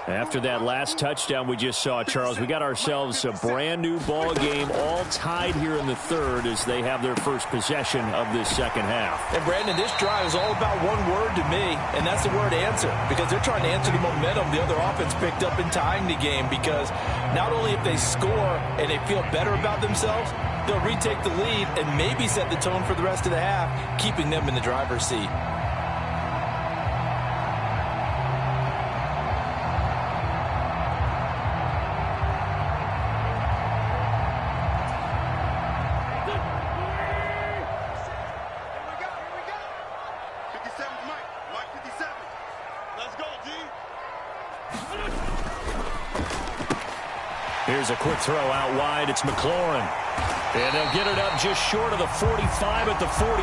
[SPEAKER 2] After that last touchdown we just saw, Charles, we got ourselves a brand-new ball game, all tied here in the 3rd as they have their first possession of this 2nd half.
[SPEAKER 7] And, Brandon, this drive is all about one word to me, and that's the word answer, because they're trying to answer the momentum the other offense picked up in tying the game, because not only if they score and they feel better about themselves, they'll retake the lead and maybe set the tone for the rest of the half, keeping them in the driver's seat.
[SPEAKER 2] Here's a quick throw out wide. It's McLaurin. And they'll get it up just short of the 45 at the 44.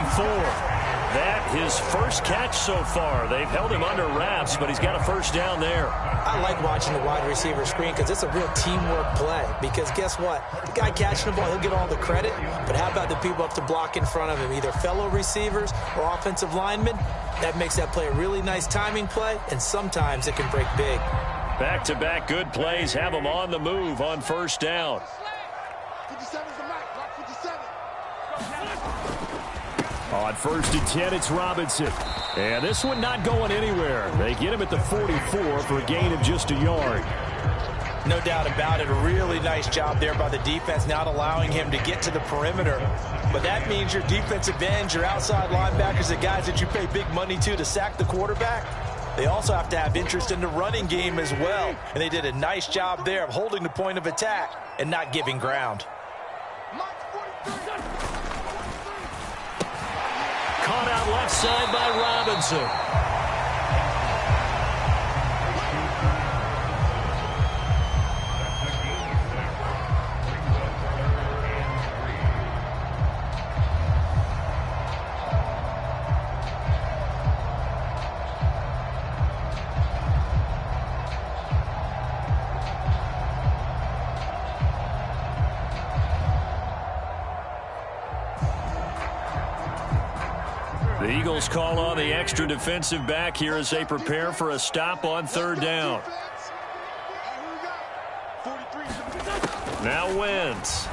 [SPEAKER 2] that his first catch so far. They've held him under wraps, but he's got a first down there.
[SPEAKER 3] I like watching the wide receiver screen because it's a real teamwork play. Because guess what? The guy catching the ball, he'll get all the credit. But how about the people up to block in front of him, either fellow receivers or offensive linemen? That makes that play a really nice timing play, and sometimes it can break big.
[SPEAKER 2] Back-to-back good plays have him on the move on first down.
[SPEAKER 4] 57's the mark. Block 57.
[SPEAKER 2] On 1st and 10, it's Robinson. And this one not going anywhere. They get him at the 44 for a gain of just a yard.
[SPEAKER 7] No doubt about it. A really nice job there by the defense, not allowing him to get to the perimeter. But that means your defensive ends, your outside linebackers, the guys that you pay big money to sack the quarterback, they also have to have interest in the running game as well. And they did a nice job there of holding the point of attack and not giving ground.
[SPEAKER 2] Caught out left side by Robinson. The Eagles call on the extra defensive back here as they prepare for a stop on 3rd down. Now Wentz.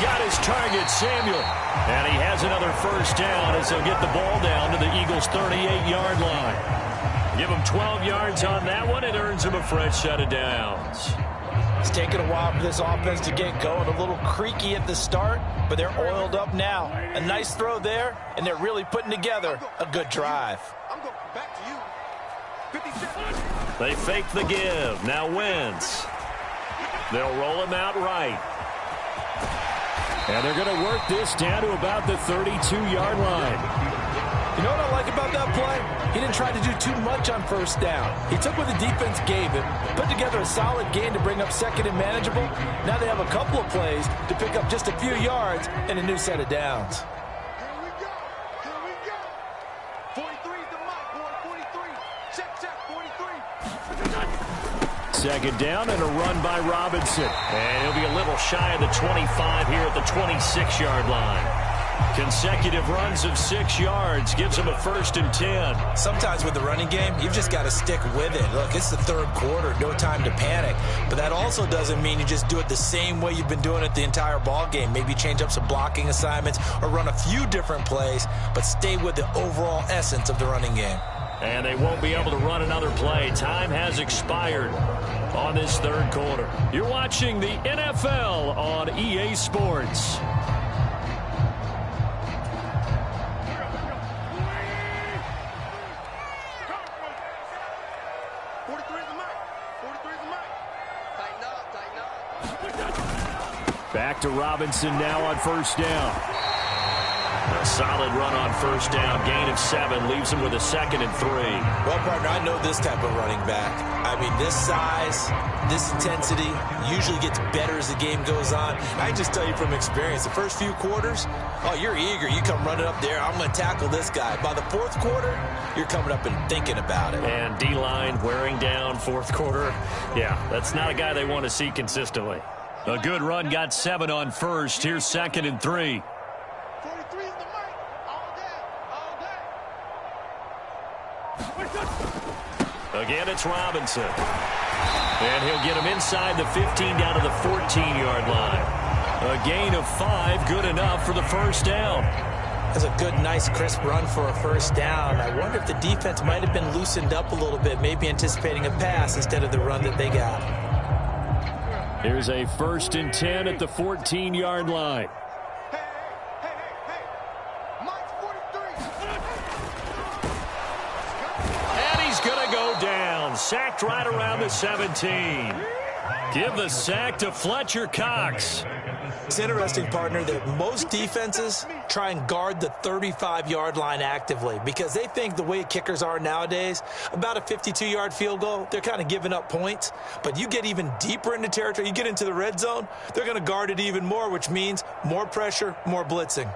[SPEAKER 2] Got his target, Samuel. And he has another first down as they'll get the ball down to the Eagles' 38-yard line. Give him 12 yards on that one. It earns him a fresh set of downs.
[SPEAKER 7] It's taken a while for this offense to get going. A little creaky at the start, but they're oiled up now. A nice throw there, and they're really putting together a good drive.
[SPEAKER 4] I'm going back to you. 57.
[SPEAKER 2] They fake the give. Now Wentz. They'll roll him out right. And they're going to work this down to about the 32-yard line.
[SPEAKER 7] You know what I like about that play? He didn't try to do too much on first down. He took what the defense gave him, put together a solid gain to bring up 2nd and manageable. Now they have a couple of plays to pick up just a few yards and a new set of downs.
[SPEAKER 4] Here we go. Here we go. 43 is the mark, boy. 43. Check, 43.
[SPEAKER 2] 2nd down and a run by Robinson. And he'll be a little shy of the 25 here at the 26-yard line. Consecutive runs of 6 yards gives him a 1st and 10.
[SPEAKER 3] Sometimes with the running game, you've just got to stick with it. Look, it's the 3rd quarter, no time to panic. But that also doesn't mean you just do it the same way you've been doing it the entire ball game. Maybe change up some blocking assignments or run a few different plays, but stay with the overall essence of the running game.
[SPEAKER 2] And they won't be able to run another play. Time has expired on this 3rd quarter. You're watching the NFL on EA Sports. Back to Robinson now on 1st down. A solid run on 1st down. Gain of 7 leaves him with a 2nd and 3.
[SPEAKER 3] Well, partner, I know this type of running back. I mean, this size, this intensity usually gets better as the game goes on. I just tell you from experience, the first few quarters, oh, you're eager. You come running up there, I'm going to tackle this guy. By the 4th quarter, you're coming up and thinking about it.
[SPEAKER 2] And D-line wearing down 4th quarter. Yeah, that's not a guy they want to see consistently. A good run, got 7 on 1st. Here's 2nd and 3.
[SPEAKER 4] 43 is the mark. All day.
[SPEAKER 2] Again, it's Robinson. And he'll get him inside the 15 down to the 14-yard line. A gain of 5, good enough for the 1st down.
[SPEAKER 3] That's a good, nice, crisp run for a 1st down. I wonder if the defense might have been loosened up a little bit, maybe anticipating a pass instead of the run that they got.
[SPEAKER 2] Here's a 1st and 10 at the 14-yard line.
[SPEAKER 4] Mike's 43.
[SPEAKER 2] And he's going to go down. Sacked right around the 17. Give the sack to Fletcher Cox.
[SPEAKER 3] It's interesting, partner, that most defenses try and guard the 35-yard line actively because they think the way kickers are nowadays, about a 52-yard field goal, they're kind of giving up points. But you get even deeper into territory, you get into the red zone, they're going to guard it even more, which means more pressure, more blitzing.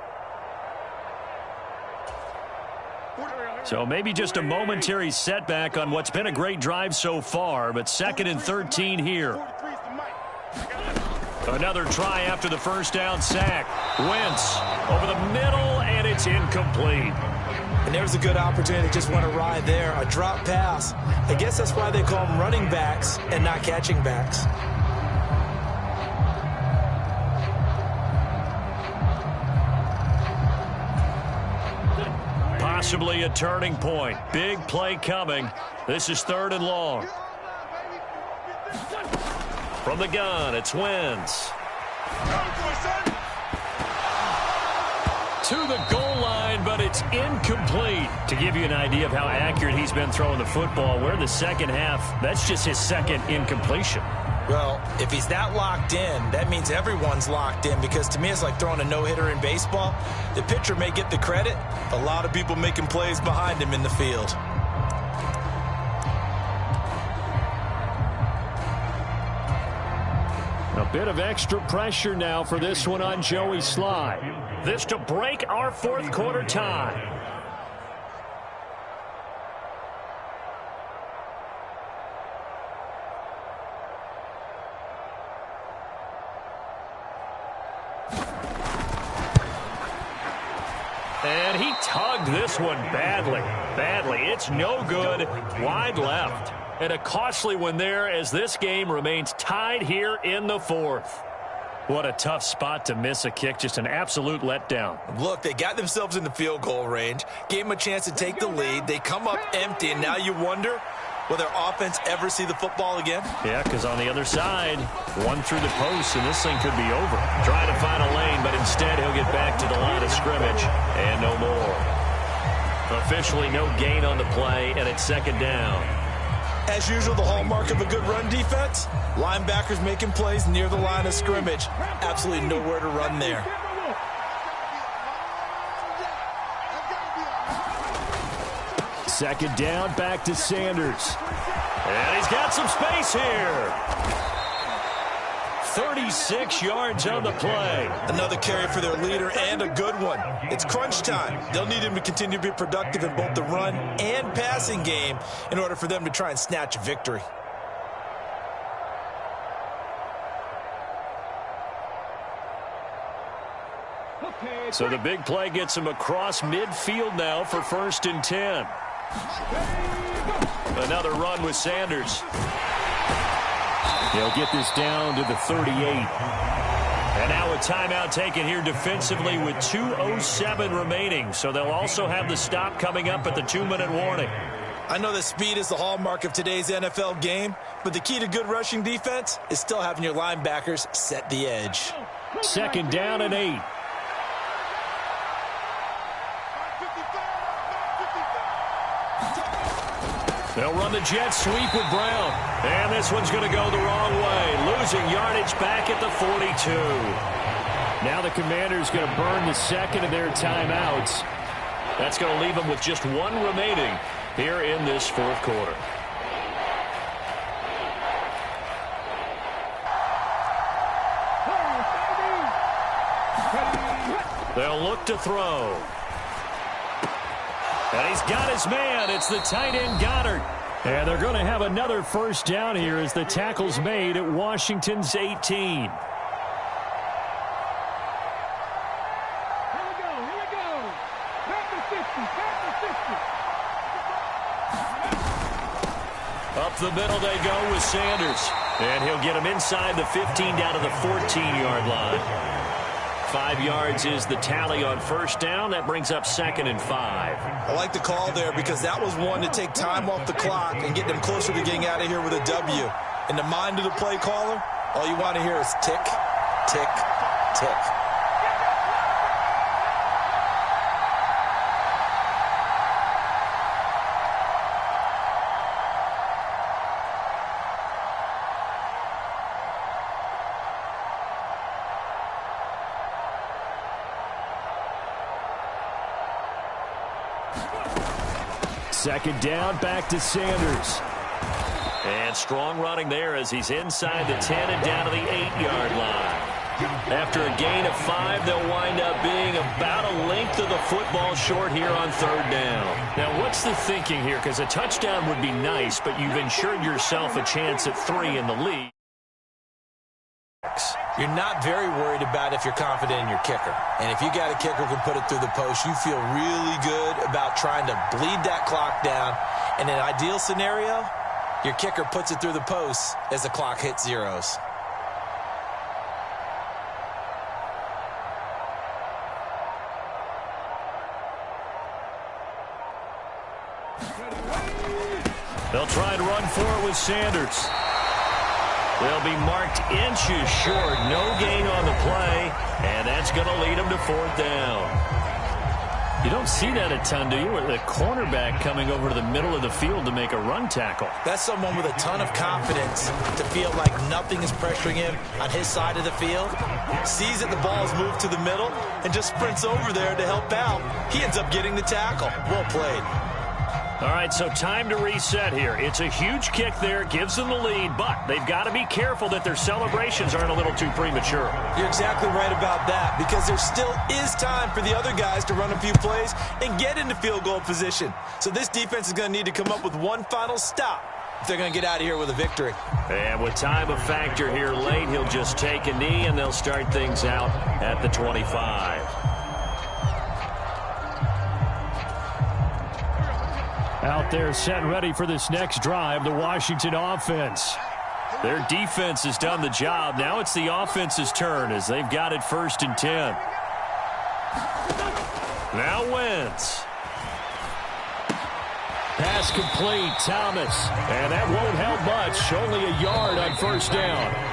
[SPEAKER 2] So maybe just a momentary setback on what's been a great drive so far, but 2nd and 13 here. Another try after the first down sack. Wentz over the middle, and it's incomplete.
[SPEAKER 3] And there's a good opportunity to just went awry there. A drop pass. I guess that's why they call them running backs and not catching backs.
[SPEAKER 2] Possibly a turning point. Big play coming. This is 3rd and long. From the gun, it's Wentz. To the goal line, but it's incomplete. To give you an idea of how accurate he's been throwing the football, we're in the second half. That's just his 2nd incompletion.
[SPEAKER 3] Well, if he's that locked in, that means everyone's locked in, because to me it's like throwing a no-hitter in baseball. The pitcher may get the credit, a lot of people making plays behind him in the field.
[SPEAKER 2] A bit of extra pressure now for this one on Joey Sly. This to break our 4th quarter tie. And he tugged this one badly. It's no good. Wide left. And a costly one there as this game remains tied here in the 4th. What a tough spot to miss a kick. Just an absolute letdown.
[SPEAKER 3] Look, they got themselves in the field goal range, gave them a chance to take the lead. They come up empty, and now you wonder, will their offense ever see the football again?
[SPEAKER 2] Yeah, because on the other side, one through the post, and this thing could be over. Trying to find a lane, but instead he'll get back to the line of scrimmage, and no more. Officially no gain on the play, and it's 2nd down.
[SPEAKER 3] As usual, the hallmark of a good run defense, linebackers making plays near the line of scrimmage. Absolutely nowhere to run there.
[SPEAKER 2] Second down, back to Sanders. And he's got some space here. 36 yards on the play.
[SPEAKER 3] Another carry for their leader, and a good one. It's crunch time. They'll need him to continue to be productive in both the run and passing game in order for them to try and snatch a victory.
[SPEAKER 2] So the big play gets him across midfield now for 1st and 10. Another run with Sanders. They'll get this down to the 38. And now a timeout taken here defensively with 2:07 remaining. So they'll also have the stop coming up at the 2-minute warning.
[SPEAKER 3] I know that speed is the hallmark of today's NFL game, but the key to good rushing defense is still having your linebackers set the edge.
[SPEAKER 2] 2nd down and 8. They'll run the jet sweep with Brown. And this one's going to go the wrong way. Losing yardage back at the 42. Now the Commanders going to burn the 2nd of their timeouts. That's going to leave them with just 1 remaining here in this 4th quarter. They'll look to throw. And he's got his man. It's the tight end Goddard. And they're going to have another 1st down here as the tackle's made at Washington's 18.
[SPEAKER 8] Here we go. Back to 50.
[SPEAKER 2] Up the middle they go with Sanders. And he'll get him inside the 15 down to the 14-yard line. 5 yards is the tally on 1st down. That brings up 2nd and 5.
[SPEAKER 3] I like the call there because that was one to take time off the clock and get them closer to getting out of here with a W. In the mind of the play caller, all you want to hear is tick, tick, tick.
[SPEAKER 2] Second down, back to Sanders. And strong running there as he's inside the 10 and down to the 8-yard line. After a gain of 5, they'll wind up being about a length of the football short here on 3rd down.
[SPEAKER 5] Now, what's the thinking here? Because a touchdown would be nice, but you've ensured yourself a chance at 3 in the lead.
[SPEAKER 3] You're not very worried about if you're confident in your kicker. And if you got a kicker who can put it through the post, you feel really good about trying to bleed that clock down. In an ideal scenario, your kicker puts it through the post as the clock hits zeros.
[SPEAKER 5] They'll try and run for it with Sanders. They'll be marked inches short. No gain on the play, and that's going to lead them to 4th down. You don't see that a ton, do you? With the cornerback coming over to the middle of the field to make a run tackle.
[SPEAKER 3] That's someone with a ton of confidence to feel like nothing is pressuring him on his side of the field. Sees that the ball's moved to the middle and just sprints over there to help out. He ends up getting the tackle. Well played.
[SPEAKER 5] All right, so time to reset here. It's a huge kick there, gives them the lead, but they've got to be careful that their celebrations aren't a little too premature.
[SPEAKER 3] You're exactly right about that, because there still is time for the other guys to run a few plays and get into field goal position. So this defense is going to need to come up with one final stop if they're going to get out of here with a victory.
[SPEAKER 5] And with time a factor here late, he'll just take a knee, and they'll start things out at the 25. Out there set and ready for this next drive, the Washington offense. Their defense has done the job. Now it's the offense's turn as they've got it 1st and 10. Now Wentz. Pass complete, Thomas. And that won't help much. Only a yard on 1st down.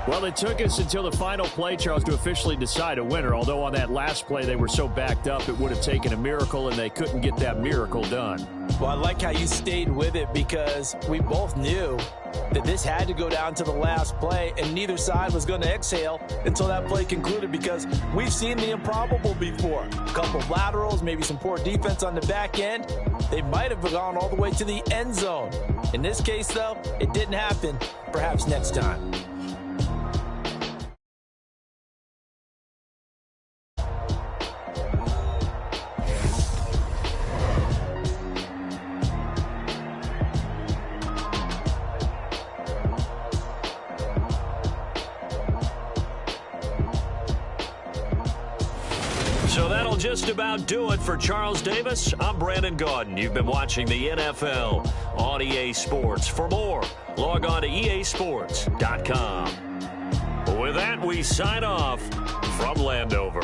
[SPEAKER 5] Well, it took us until the final play, Charles, to officially decide a winner. Although on that last play they were so backed up it would have taken a miracle, and they couldn't get that miracle done.
[SPEAKER 3] Well, I like how you stayed with it, because we both knew that this had to go down to the last play, and neither side was going to exhale until that play concluded, because we've seen the improbable before. A couple of laterals, maybe some poor defense on the back end. They might have gone all the way to the end zone. In this case, though, it didn't happen. Perhaps next time.
[SPEAKER 5] So that'll just about do it for Charles Davis. I'm Brandon Gaudin. You've been watching the NFL on EA Sports. For more, log on to easports.com. With that, we sign off from Landover.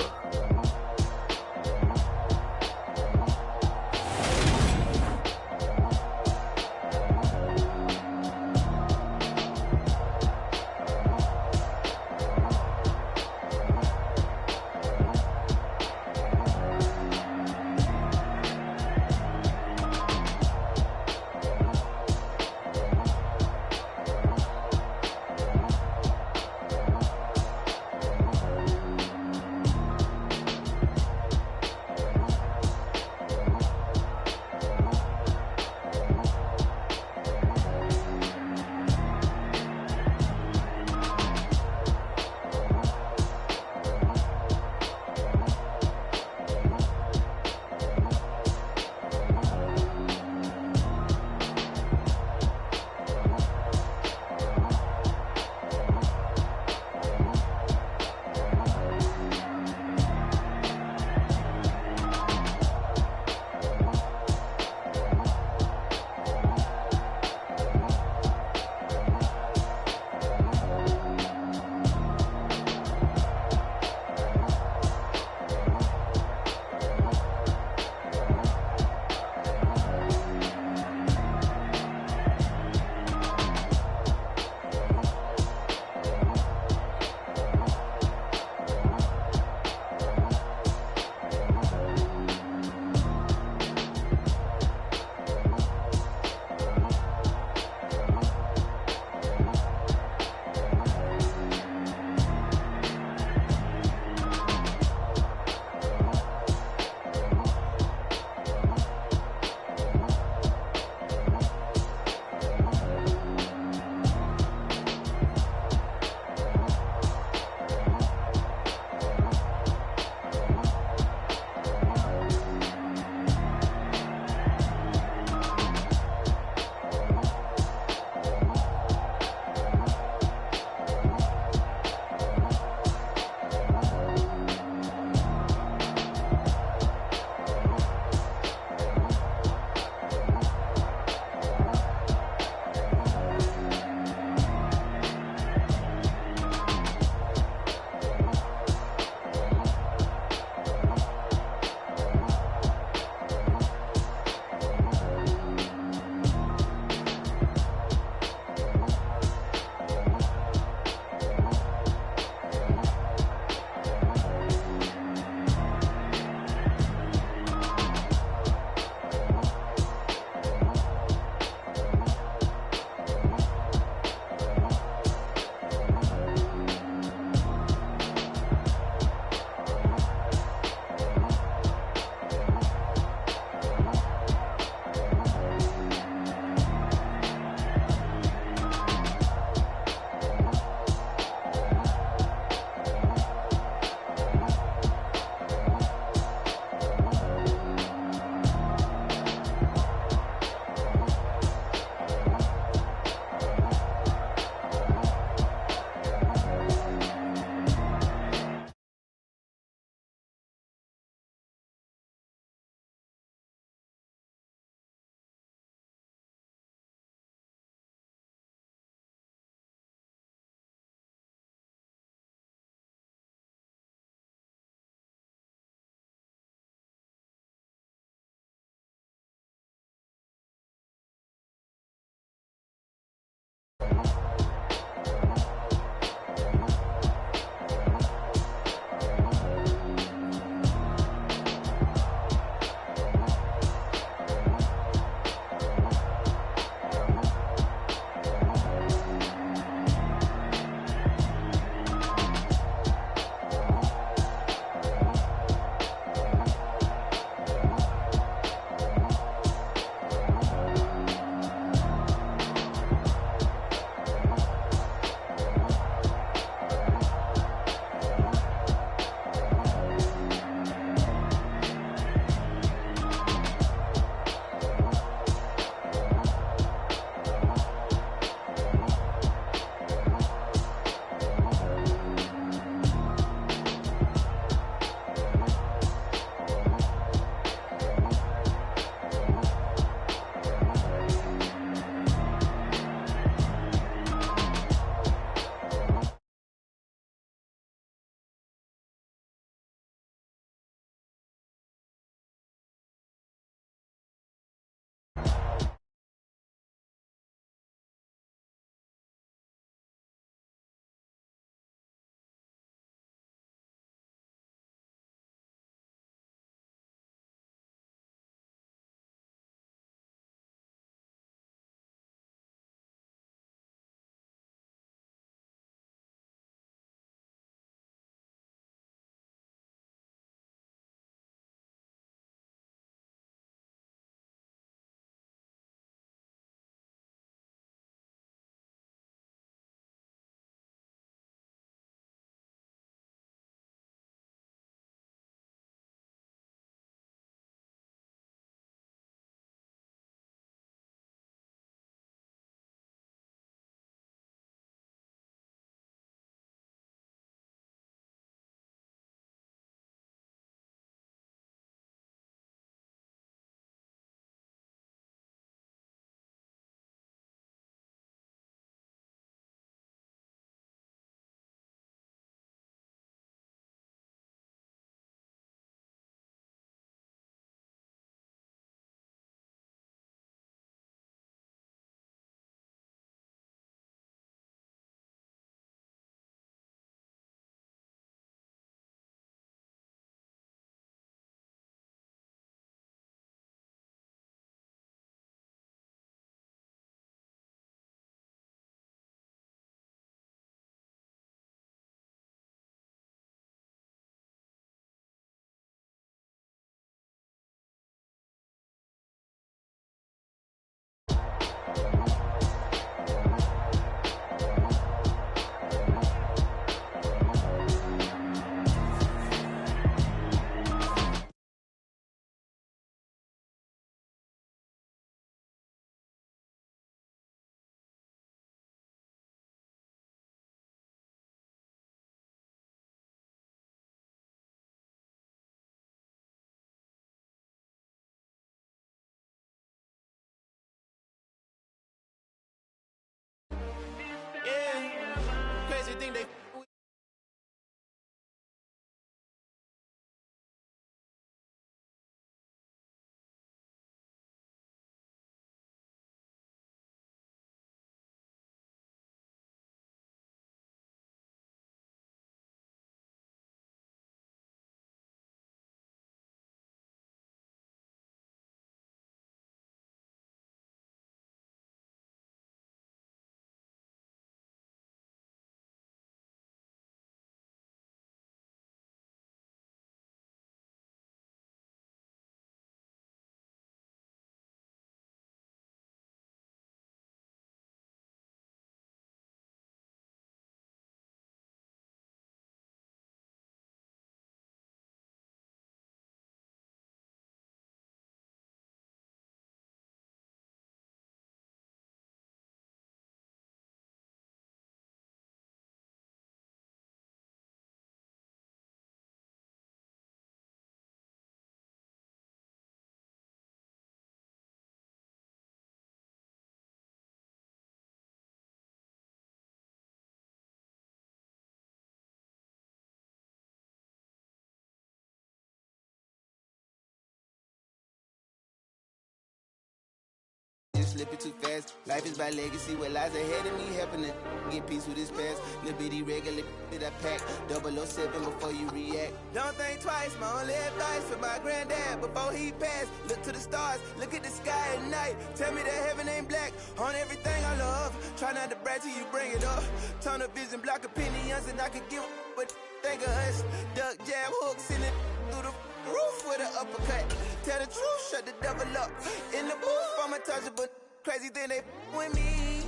[SPEAKER 9] slipping too fast. Life is by legacy, what lies ahead of me, helping to get peace with this past. Little bitty regular that I pack, 007 before you react. Don't think twice, my only advice for my granddad before he passed. Look to the stars, look at the sky at night. Tell me that heaven ain't black on everything I love. Try not to brag till you bring it up. Tunnel vision, block opinions, and I could give but think of us. Duck jab hooks in it through the roof with an uppercut. Tell the truth, shut the devil up. In the booth, I'm untouchable. Crazy thing they with me.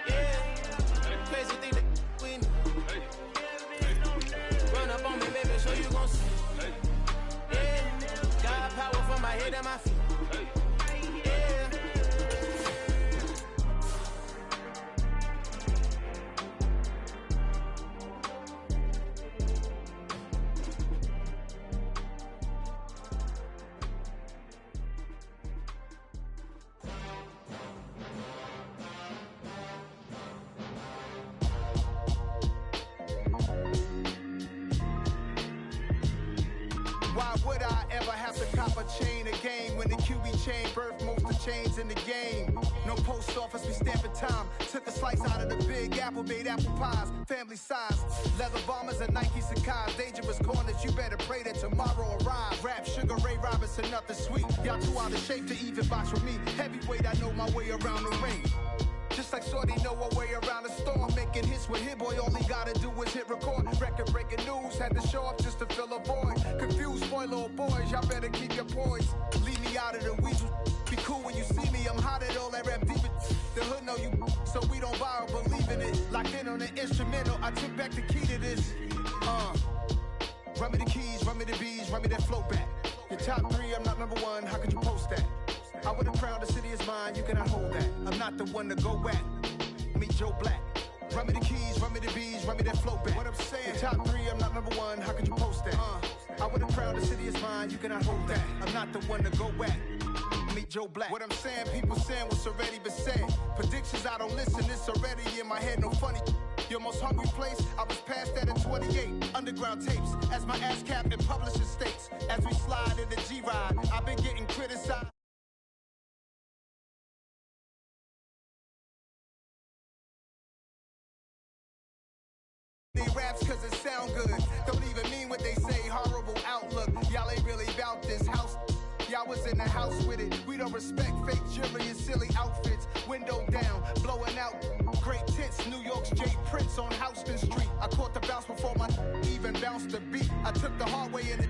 [SPEAKER 9] Yeah, crazy thing they with me. Run up on me, baby, so you gon' see. Yeah, got power from my head and my feet. Yeah.
[SPEAKER 1] Why would I ever have to cop a chain a game when the QB chain birthed most of chains in the game? No post office, we stamping time. Took a slice out of the big apple, made apple pies, family size. Leather bombers and Nike Sacai's, dangerous corners, you better pray that tomorrow arrives. Rap, Sugar Ray Robinson, nothing sweet. Y'all too out of shape to even box with me. Heavyweight, I know my way around the ring. Just like Shorty know her way around the storm. Making hits with Hit Boy, all he gotta do is hit record. Record breaking news, had to show up just to fill a void. Confused boy, little boys, y'all better keep your poise. Leave me out of the weeds. Be cool when you see me, I'm hot at all that rap deep. The hood know you, so we don't borrow, believe in it. Locked in on the instrumental, I took back the key to this. Run me the keys, run me the bees, run me that flow back. Your top 3, I'm not number 1, how could you post that? I would've crowned the city is mine, you cannot hold that. I'm not the one to go at. Meet Joe Black. Run me the keys, run me the bees, run me that flow back. What I'm saying, your top 3, I'm not number 1, how could you post that? I would've crowned the city is mine, you cannot hold that. I'm not the one to go at. Meet Joe Black. What I'm saying, people saying what's already been said. Predictions, I don't listen, it's already in my head, no funny. Your most hungry place, I was past that in 28. Underground tapes, as my ass cap in publishing states. As we slide in the G-Ride, I've been getting criticized. They raps cause it sound good, don't even mean what they say, horrible outlook. Y'all ain't really about this house. Y'all was in the house with it. We don't respect fake jewelry and silly outfits. Window down, blowing out great tits. New York's J. Prince on Houston Street. I caught the bounce before my even bounced the beat. I took the hard way in it.